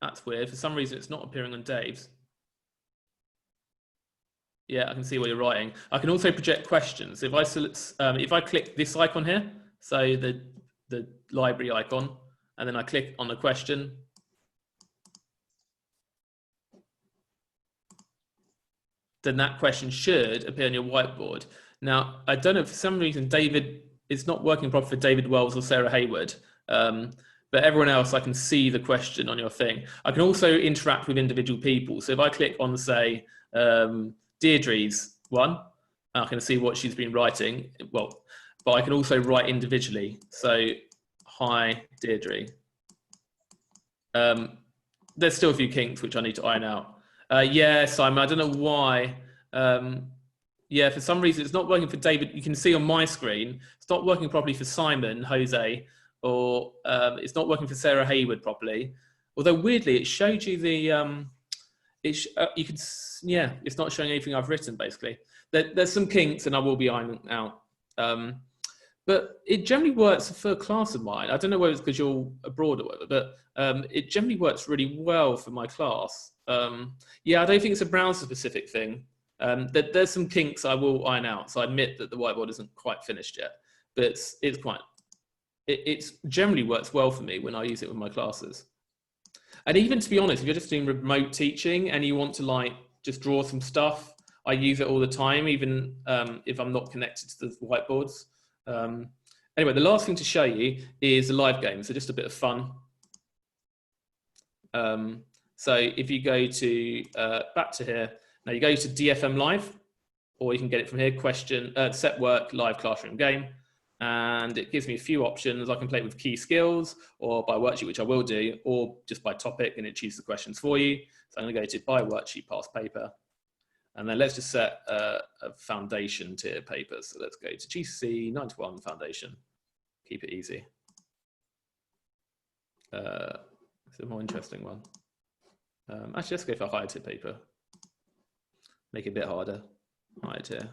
That's weird, for some reason it's not appearing on Dave's. Yeah, I can see what you're writing. I can also project questions. If I click this icon here, so the the library icon, and then I click on the question. Then that question should appear on your whiteboard. Now, I don't know, for some reason, it's not working properly for David Wells or Sarah Hayward, but everyone else, I can see the question on your thing. I can also interact with individual people. So if I click on, say, Deirdre's one, I can see what she's been writing. Well, but I can also write individually. So, hi, Deirdre. There's still a few kinks which I need to iron out. Yeah, Simon, I don't know why. Yeah, for some reason, it's not working for David. You can see on my screen, it's not working properly for Simon, Jose, or it's not working for Sarah Hayward properly. Although weirdly, it showed you the, you can, yeah, it's not showing anything I've written, basically. There's some kinks and I will be ironing out. But it generally works for a class of mine. I don't know whether it's because you're abroad or whatever, but it generally works really well for my class. Yeah, I don't think it's a browser-specific thing. There's some kinks I will iron out, so I admit that the whiteboard isn't quite finished yet, but it generally works well for me when I use it with my classes. And even, to be honest, if you're just doing remote teaching and you want to like just draw some stuff, I use it all the time, even if I'm not connected to the whiteboards. Anyway, the last thing to show you is a live game, so just a bit of fun. So if you go to back to here, now you go to DFM Live, or you can get it from here, question, set work, live classroom game. And it gives me a few options. I can play it with key skills or by worksheet, which I will do, or just by topic, and it chooses the questions for you. So I'm gonna go to by worksheet, past paper. And then let's just set a foundation tier paper. So let's go to GCC 91 foundation, keep it easy. It's a more interesting one. Actually, let's go for higher tier paper. Make it a bit harder, higher tier.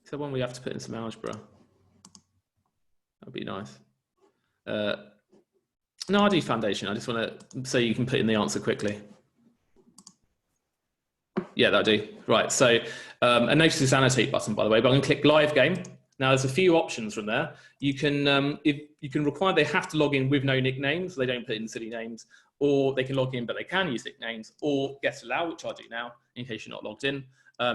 So one we have to put in some algebra. That'd be nice. No, I'll do foundation. I just want to, so you can put in the answer quickly. Yeah, that'll do. Right, so, and notice this annotate button, by the way, but I'm going to click live game. Now there's a few options from there. You can, if you can require they have to log in with no nicknames, so they don't put in silly names, or they can log in, but they can use nicknames, or get allow, which I'll do now, in case you're not logged in.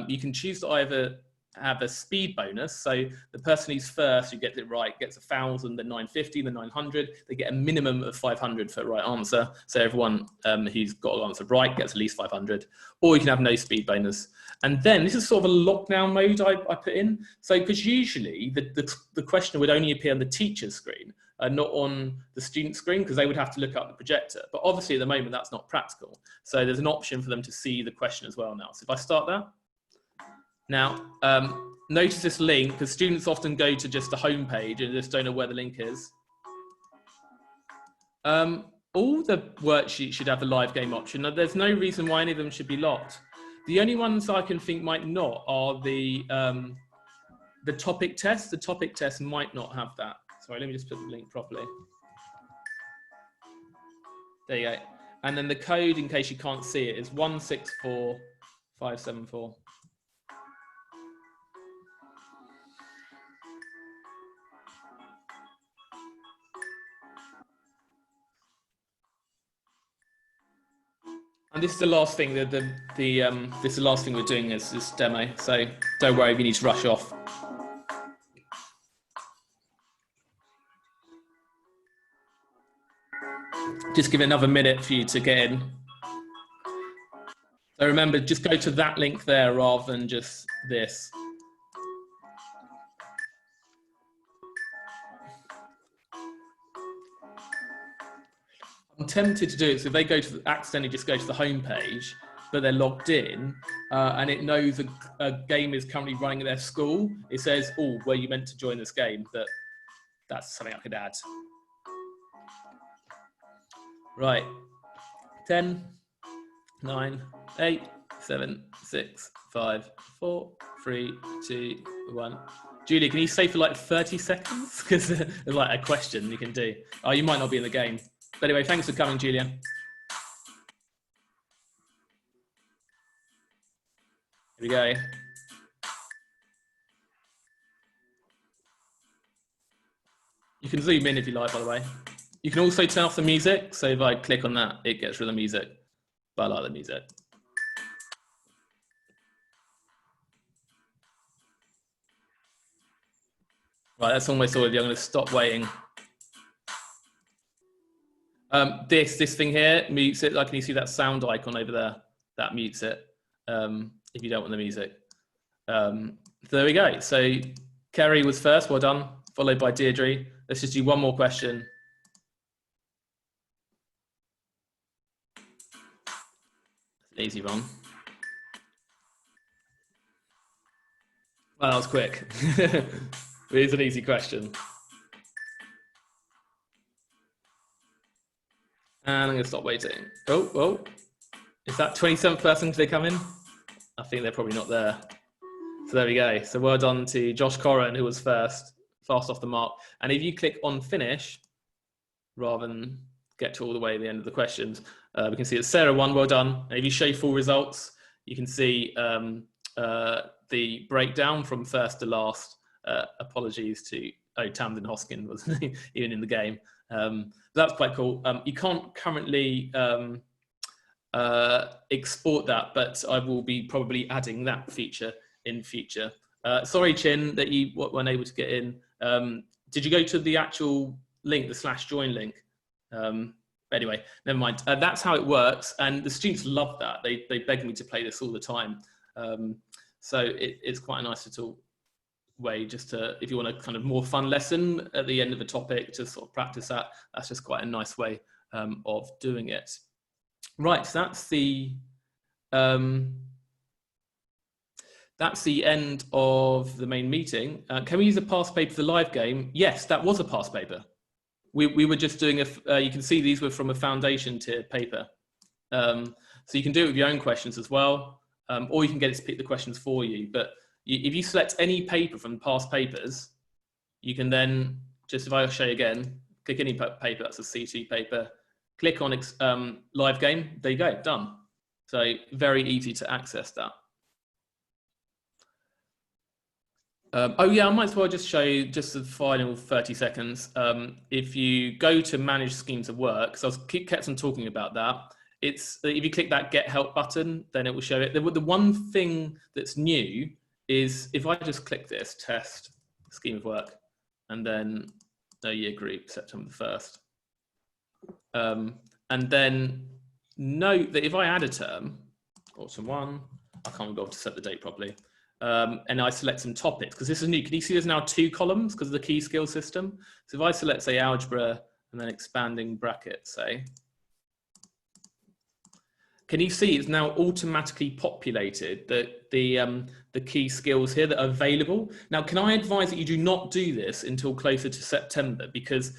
You can choose to either have a speed bonus. So the person who's first, who gets it right, gets 1,000, then 950, then 900. They get a minimum of 500 for the right answer. So everyone who's got an answer right gets at least 500. Or you can have no speed bonus. And then this is sort of a lockdown mode I put in. So because usually the question would only appear on the teacher's screen, not on the student screen, because they would have to look up the projector. But obviously at the moment that's not practical. So there's an option for them to see the question as well now. So if I start that. Now, notice this link, because students often go to just the home page and just don't know where the link is. All the worksheets should have the live game option. Now, there's no reason why any of them should be locked. The only ones I can think might not are the topic test. The topic test might not have that. Sorry, let me just put the link properly. There you go. And then the code, in case you can't see it, is 164574. And this is the last thing, this is the last thing we're doing is this demo. So don't worry if you need to rush off. Just give it another minute for you to get in. So remember, just go to that link there rather than just this. I'm tempted to do it. So if they go to accidentally just go to the home page, but they're logged in and it knows a game is currently running at their school, it says, oh, were you meant to join this game? But that's something I could add. Right. 10, 9, 8, 7, 6, 5, 4, 3, 2, 1. Julia, can you stay for like 30 seconds? Because there's like a question you can do. Oh, you might not be in the game. But anyway, thanks for coming, Julia. Here we go. You can zoom in if you like, by the way. You can also turn off the music. So if I click on that, it gets rid of the music. But I like the music. Right, that's almost all of you. I'm going to stop waiting. This thing here mutes it. Like, can you see that sound icon over there? That mutes it if you don't want the music. So there we go. So Kerry was first, well done, followed by Deirdre. Let's just do one more question. Easy one. Well, that was quick. It is an easy question. And I'm going to stop waiting. Oh, is that 27th person? Did they come in? I think they're probably not there. So there we go. So well done to Josh Corran, who was first, fast off the mark. And if you click on finish, rather than get to all the way to the end of the questions, we can see it's Sarah won, well done. And if you show full results, you can see the breakdown from first to last. Apologies to Tamsin Hoskin wasn't even in the game. That's quite cool. You can't currently export that, but I will be probably adding that feature in future. Sorry, Chin, that you weren't able to get in. Did you go to the actual link, the /join link? Anyway, never mind. That's how it works, and the students love that. They beg me to play this all the time. So it's quite a nice little way just to, if you want a kind of more fun lesson at the end of a topic, to sort of practice that. That's just quite a nice way of doing it. Right, so that's the end of the main meeting. Can we use a past paper for the live game? Yes, that was a past paper. We were just doing you can see these were from a foundation tier paper. So you can do it with your own questions as well, or you can get it to pick the questions for you. But if you select any paper from past papers, you can then, just if I show you again, click any paper, that's a C2 paper, click on live game, there you go, done. So very easy to access that. Oh yeah, I might as well just show you just the final 30 seconds. If you go to manage schemes of work, because I kept on talking about that, it's if you click that get help button, then it will show it. The one thing that's new is if I just click this test scheme of work and then no year group September 1st, and then note that if I add a term, autumn 1, I can't go to set the date properly. And I select some topics, because this is new. Can you see there's now 2 columns because of the key skill system? So if I select, say, algebra and then expanding brackets, say, can you see it's now automatically populated the key skills here that are available? Now, can I advise that you do not do this until closer to September, because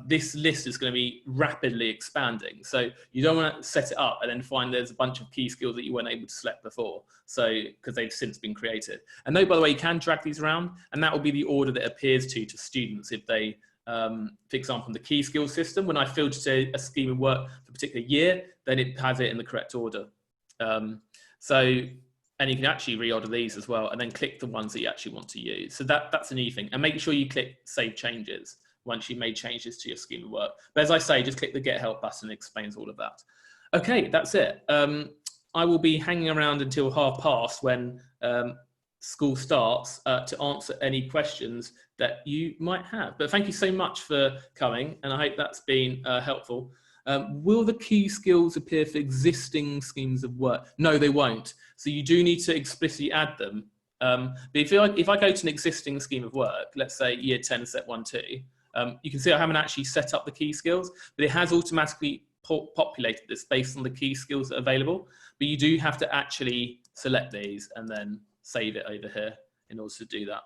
this list is going to be rapidly expanding. So you don't want to set it up and then find there's a bunch of key skills that you weren't able to select before. So, because they've since been created. And note, by the way, you can drag these around, and that will be the order that appears to students if they, for example, in the key skills system, when I filter a scheme of work for a particular year, then it has it in the correct order. And you can actually reorder these as well, and then click the ones that you actually want to use. So that's a new thing. And make sure you click Save Changes once you've made changes to your scheme of work. But as I say, just click the Get Help button, it explains all of that. Okay, that's it. I will be hanging around until past when school starts to answer any questions that you might have. But thank you so much for coming, and I hope that's been helpful. Will the key skills appear for existing schemes of work? No, they won't. So you do need to explicitly add them. But if I go to an existing scheme of work, let's say year 10, set 1, 2, you can see I haven't actually set up the key skills, but it has automatically populated this based on the key skills that are available. But you do have to actually select these and then save it over here in order to do that.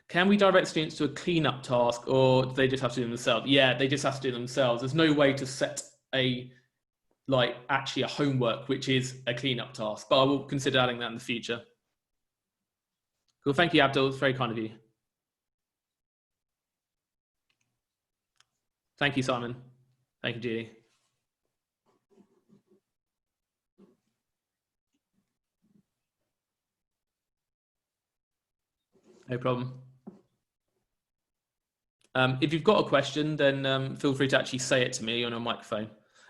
Can we direct students to a cleanup task, or do they just have to do them themselves? Yeah, they just have to do them themselves. There's no way to set actually a homework, which is a cleanup task, but I will consider adding that in the future. Cool, thank you, Abdul, it's very kind of you. Thank you, Simon. Thank you, Judy. No problem. If you've got a question, then feel free to actually say it to me on a microphone.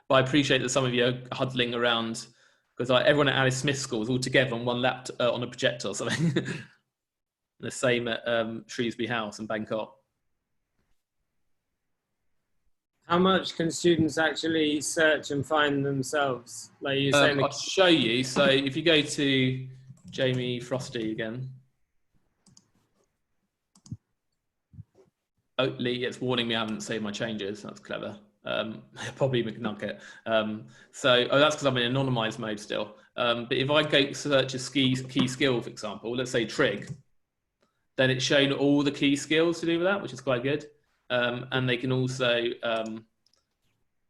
But I appreciate that some of you are huddling around, because everyone at Alice Smith School is all together on one laptop on a projector or something. The same at Shrewsbury House in Bangkok. How much can students actually search and find themselves? Like you're saying, I'll show you. So if you go to Jamie Frosty again. Oh, Lee, it's warning me I haven't saved my changes. That's clever. Probably McNugget. That's because I'm in anonymized mode still. But if I go search a key skill, for example, let's say trig, then it's shown all the key skills to do with that, which is quite good. And they can also,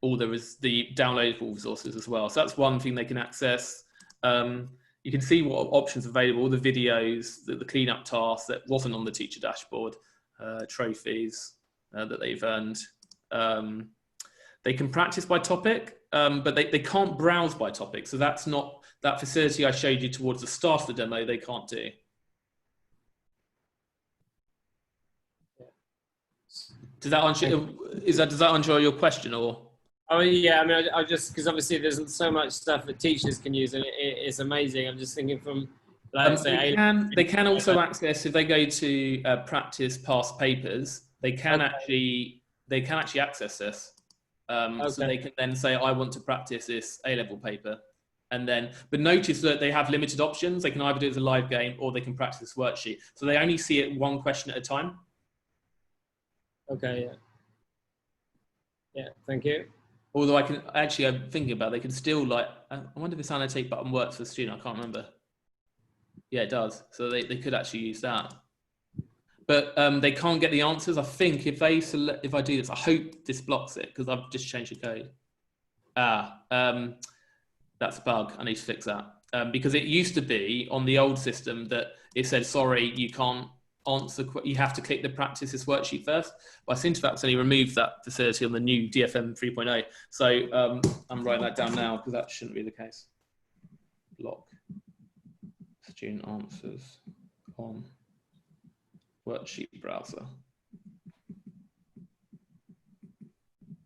there is the downloadable resources as well. So that's one thing they can access. You can see what options are available, all the videos, the cleanup tasks that wasn't on the teacher dashboard, trophies that they've earned. They can practice by topic, but they can't browse by topic. So that's not that facility I showed you towards the start of the demo, they can't do. Does that answer your question, or? Oh yeah, I mean, I just, because obviously there's so much stuff that teachers can use, and it's amazing. I'm just thinking from, like, say, they can also access, if they go to practice past papers, they can actually access this. So they can then say, I want to practice this A-level paper, and then, but notice that they have limited options. They can either do it as a live game, or they can practice this worksheet. So they only see it one question at a time. Okay, yeah, thank you. Although I'm thinking about, they can still, I wonder if this annotate button works for the student. I can't remember. Yeah, it does. So they could actually use that. But they can't get the answers. I think if I do this, I hope this blocks it, because I've just changed the code. That's a bug. I need to fix that. Because it used to be on the old system that it said, sorry, you can't answer, you have to click the practice this worksheet first. But I seem to have actually removed that facility on the new DFM 3.0. So I'm writing that down now, because that shouldn't be the case. Block student answers on worksheet browser.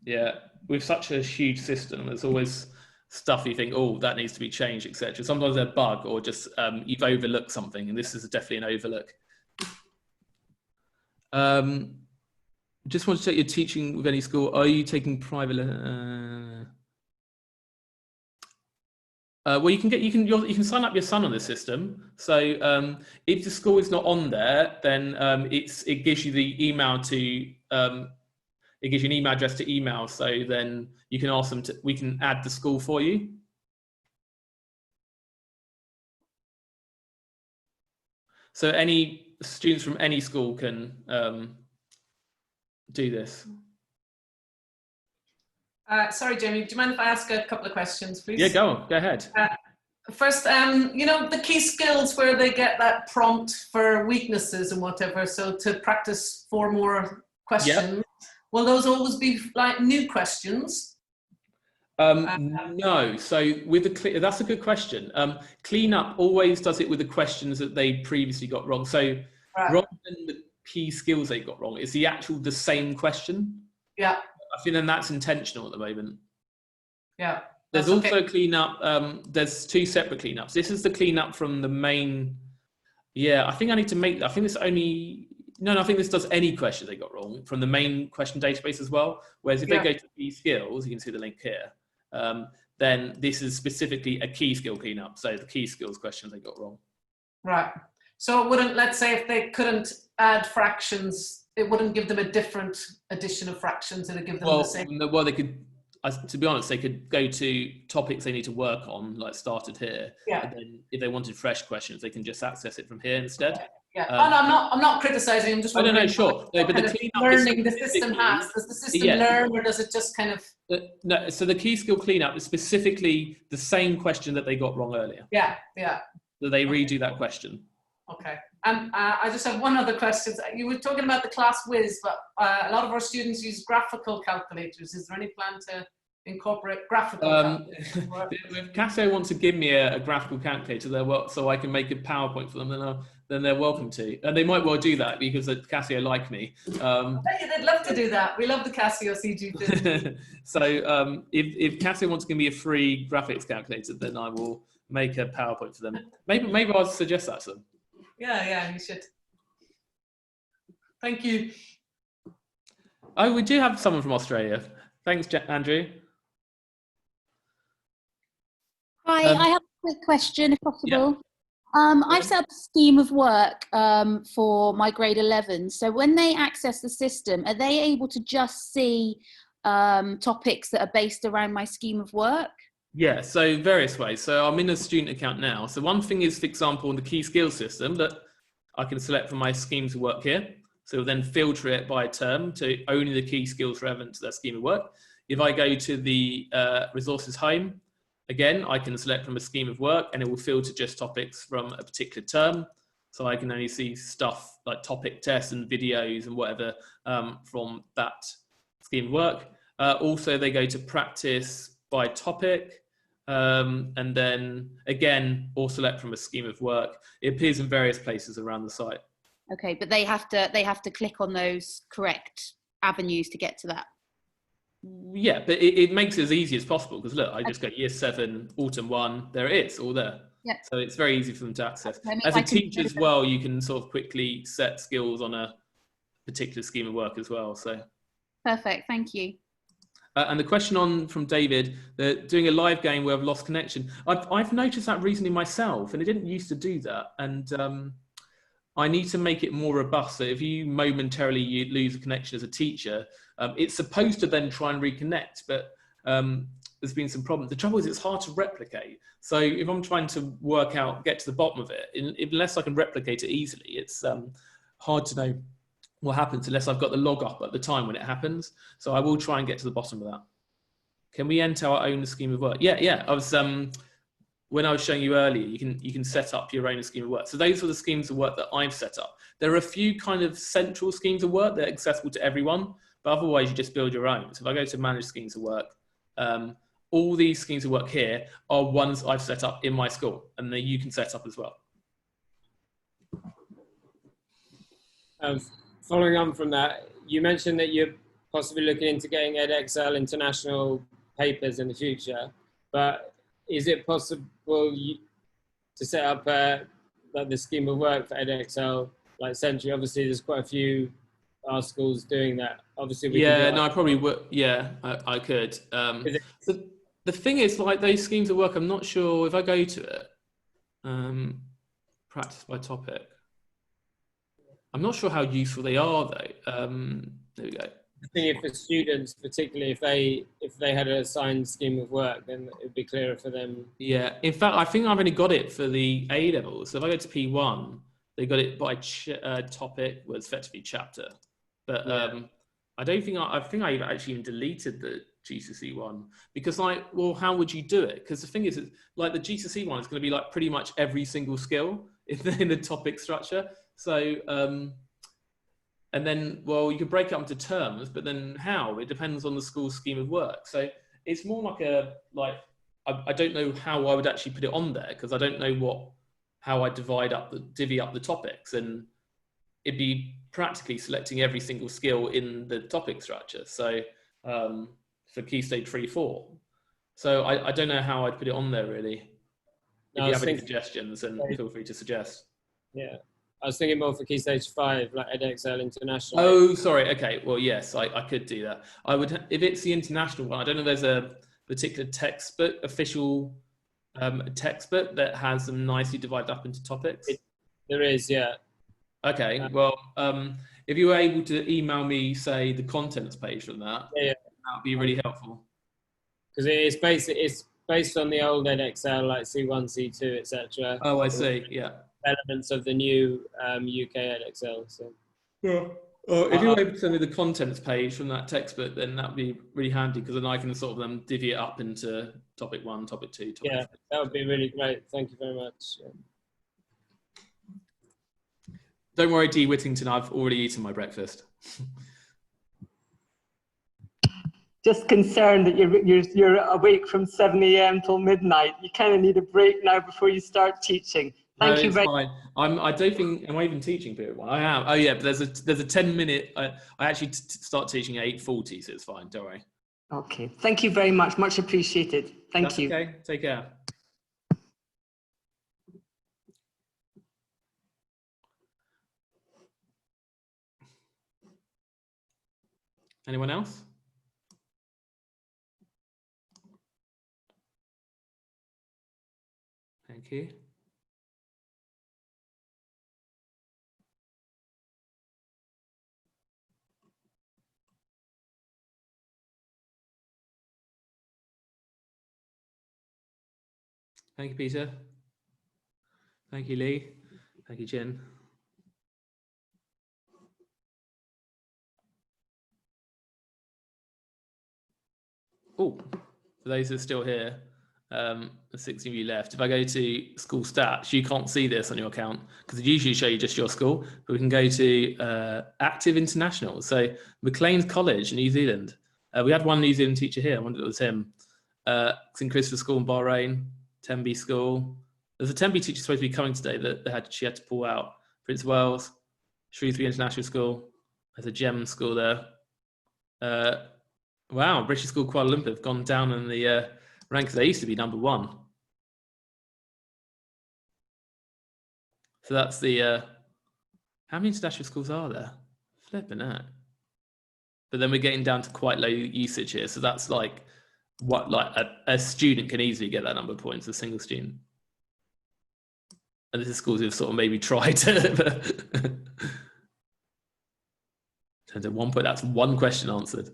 Yeah, with such a huge system, there's always stuff you think, oh, that needs to be changed, etc. Sometimes they're a bug, or just you've overlooked something, and this is definitely an overlook. Just want to check, you're teaching with any school. Are you taking private? Well, you can sign up your son on the system. So if the school is not on there, then it gives you the email to it gives you an email address to email. So then you can ask them we can add the school for you. So any students from any school can do this. Sorry, Jamie, do you mind if I ask a couple of questions, please? Yeah, go ahead. First, you know, the key skills where they get that prompt for weaknesses and whatever, so to practice 4 more questions, yep. Will those always be like new questions? No, so with that's a good question. Cleanup always does it with the questions that they previously got wrong. So rather than the key skills they got wrong, it's the same question. Yeah. I think then that's intentional at the moment. Yeah. There's also a cleanup. There's 2 separate cleanups. This is the cleanup from the main. Yeah, I think I need to make. I think this only. No, I think this does any question they got wrong from the main question database as well. Whereas if they go to key skills, you can see the link here. Then this is specifically a key skill cleanup. So the key skills questions they got wrong. Right. So it wouldn't. Let's say if they couldn't add fractions, it wouldn't give them a different addition of fractions. It would give them the same. Well, they could. To be honest, they could go to topics they need to work on, like started here. Yeah. And then if they wanted fresh questions, they can just access it from here instead. Yeah. And I'm not criticizing. I'm just. I don't know. Sure. No, but the cleanup learning the system has. Does the system learn, or does it just kind of? No. So the key skill cleanup is specifically the same question that they got wrong earlier. Yeah. Yeah. So they redo that question. Okay. And I just have one other question. You were talking about the class whiz, but a lot of our students use graphical calculators. Is there any plan to incorporate graphical calculators? If Casso wants to give me a graphical calculator, so I can make a PowerPoint for them, then they're welcome to. And they might well do that because Casio like me. I bet you they'd love to do that. We love the Casio CG50. So if Casio wants to give me a free graphics calculator, then I will make a PowerPoint for them. Maybe I'll suggest that to them. Yeah, you should. Thank you. Oh, we do have someone from Australia. Thanks, Andrew. Hi, I have a quick question, if possible. Yeah. I've set up a scheme of work for my grade 11. So when they access the system, are they able to just see topics that are based around my scheme of work? Yeah, so various ways. So I'm in a student account now. So one thing is, for example, in the key skills system that I can select from my schemes of work here. So we'll then filter it by term to only the key skills relevant to that scheme of work. If I go to the resources home, again, I can select from a scheme of work and it will filter just topics from a particular term. So I can only see stuff like topic tests and videos and whatever from that scheme of work. Also, they go to practice by topic. And then again, or select from a scheme of work. It appears in various places around the site. Okay, but they have to click on those correct avenues to get to that. Yeah, but it makes it as easy as possible because look, I just go year 7, autumn 1, there it is, all there. Yeah. So it's very easy for them to access. I mean, as a teacher as well, you can sort of quickly set skills on a particular scheme of work as well. So perfect, thank you. And the question from David, doing a live game where I've lost connection. I've noticed that recently myself, and it didn't used to do that. And I need to make it more robust. So if you momentarily lose a connection as a teacher, it's supposed to then try and reconnect, but there's been some problems. The trouble is it's hard to replicate. So if I'm trying to get to the bottom of it, unless I can replicate it easily, it's hard to know what happens unless I've got the log up at the time when it happens. So I will try and get to the bottom of that. Can we enter our own scheme of work? Yeah. I was when I was showing you earlier, you can set up your own scheme of work. So those are the schemes of work that I've set up. There are a few kind of central schemes of work that are accessible to everyone, but otherwise you just build your own. So if I go to manage schemes of work, all these schemes of work here are ones I've set up in my school, and that you can set up as well. Following on from that, you mentioned that you're possibly looking into getting edXL international papers in the future, but is it possible to set up like the scheme of work for edXL, like Century? Obviously, there's quite a few our schools doing that. Obviously, we can I probably would. Yeah, I could. So the thing is, like those schemes of work, I'm not sure if I go to it, practice by topic. I'm not sure how useful they are though. There we go. I think if for students, particularly if they had an assigned scheme of work, then it would be clearer for them. Yeah, in fact, I think I've only got it for the A levels. So if I go to P1, they got it by topic, was effectively chapter. But I don't think I think I actually even deleted the GCSE one because, like, well, how would you do it? Because the thing is, like, the GCSE one is going to be like pretty much every single skill in the topic structure. So, and then, well, you could break it up into terms, but then how? It depends on the school's scheme of work. So it's more like I don't know how I would actually put it on there because I don't know how I divvy up the topics, and it'd be practically selecting every single skill in the topic structure. So for Key Stage 3-4. So I don't know how I'd put it on there really. If you have any suggestions, then feel free to suggest. Yeah. I was thinking more for Key Stage 5, like edXL International. Oh, sorry. Okay. Well, yes, I could do that. I would, if it's the international one, I don't know if there's a particular textbook, official textbook that has them nicely divided up into topics. There is, yeah. Okay. Well, if you were able to email me, say, the contents page from that, that would be really helpful. Because it's based on the old edXL, like C1, C2, etc. Oh, I see. Yeah. Elements of the new UK edXL. So. Yeah. If you're able to send me the contents page from that textbook, then that would be really handy because then I can sort of divvy it up into topic 1, topic 2, topic 3. That would be really great. Thank you very much. Yeah. Don't worry, D. Whittington, I've already eaten my breakfast. Just concerned that you're awake from 7 a.m. till midnight. You kind of need a break now before you start teaching. Thank you very much. I don't think, am I even teaching period one? I am. Oh yeah, but there's a 10-minute, I actually start teaching at 8:40, so it's fine, don't worry. Okay, thank you very much. Much appreciated. Thank you. Okay, take care. Anyone else? Thank you. Thank you, Peter. Thank you, Lee. Thank you, Jen. Oh, for those who are still here, the 6 of you left. If I go to school stats, you can't see this on your account because it usually show you just your school, but we can go to active international. So Maclean's College in New Zealand. We had one New Zealand teacher here. I wonder if it was him. St. Christopher's School in Bahrain, Tenby School. There's a Tenby teacher supposed to be coming today that she had to pull out. Prince Wales, Shrewsbury International School. There's a GEM school there. Wow, British School Kuala Lumpur have gone down in the ranks. They used to be number 1. So that's the, how many international schools are there? Flipping out. But then we're getting down to quite low usage here. So that's like what a student can easily get that number of points, a single student. And this is schools who've sort of maybe tried to. Turns out 1 point, that's 1 question answered.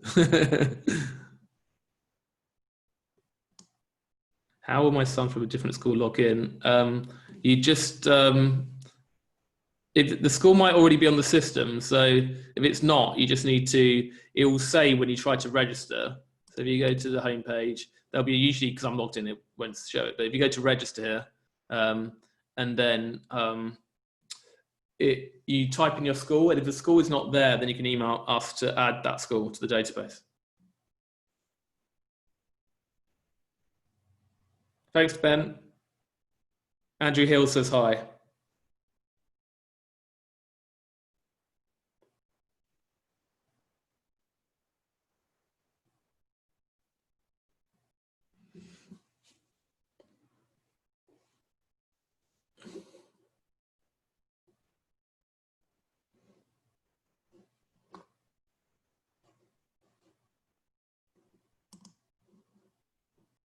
How will my son from a different school log in? You just, if the school might already be on the system, so if it's not, you just need to, it will say when you try to register. So if you go to the home page, there'll be usually, because I'm logged in, it won't show it, but if you go to register here, and then you type in your school, and if the school is not there, then you can email us to add that school to the database. Thanks, Ben. Andrew Hill says hi.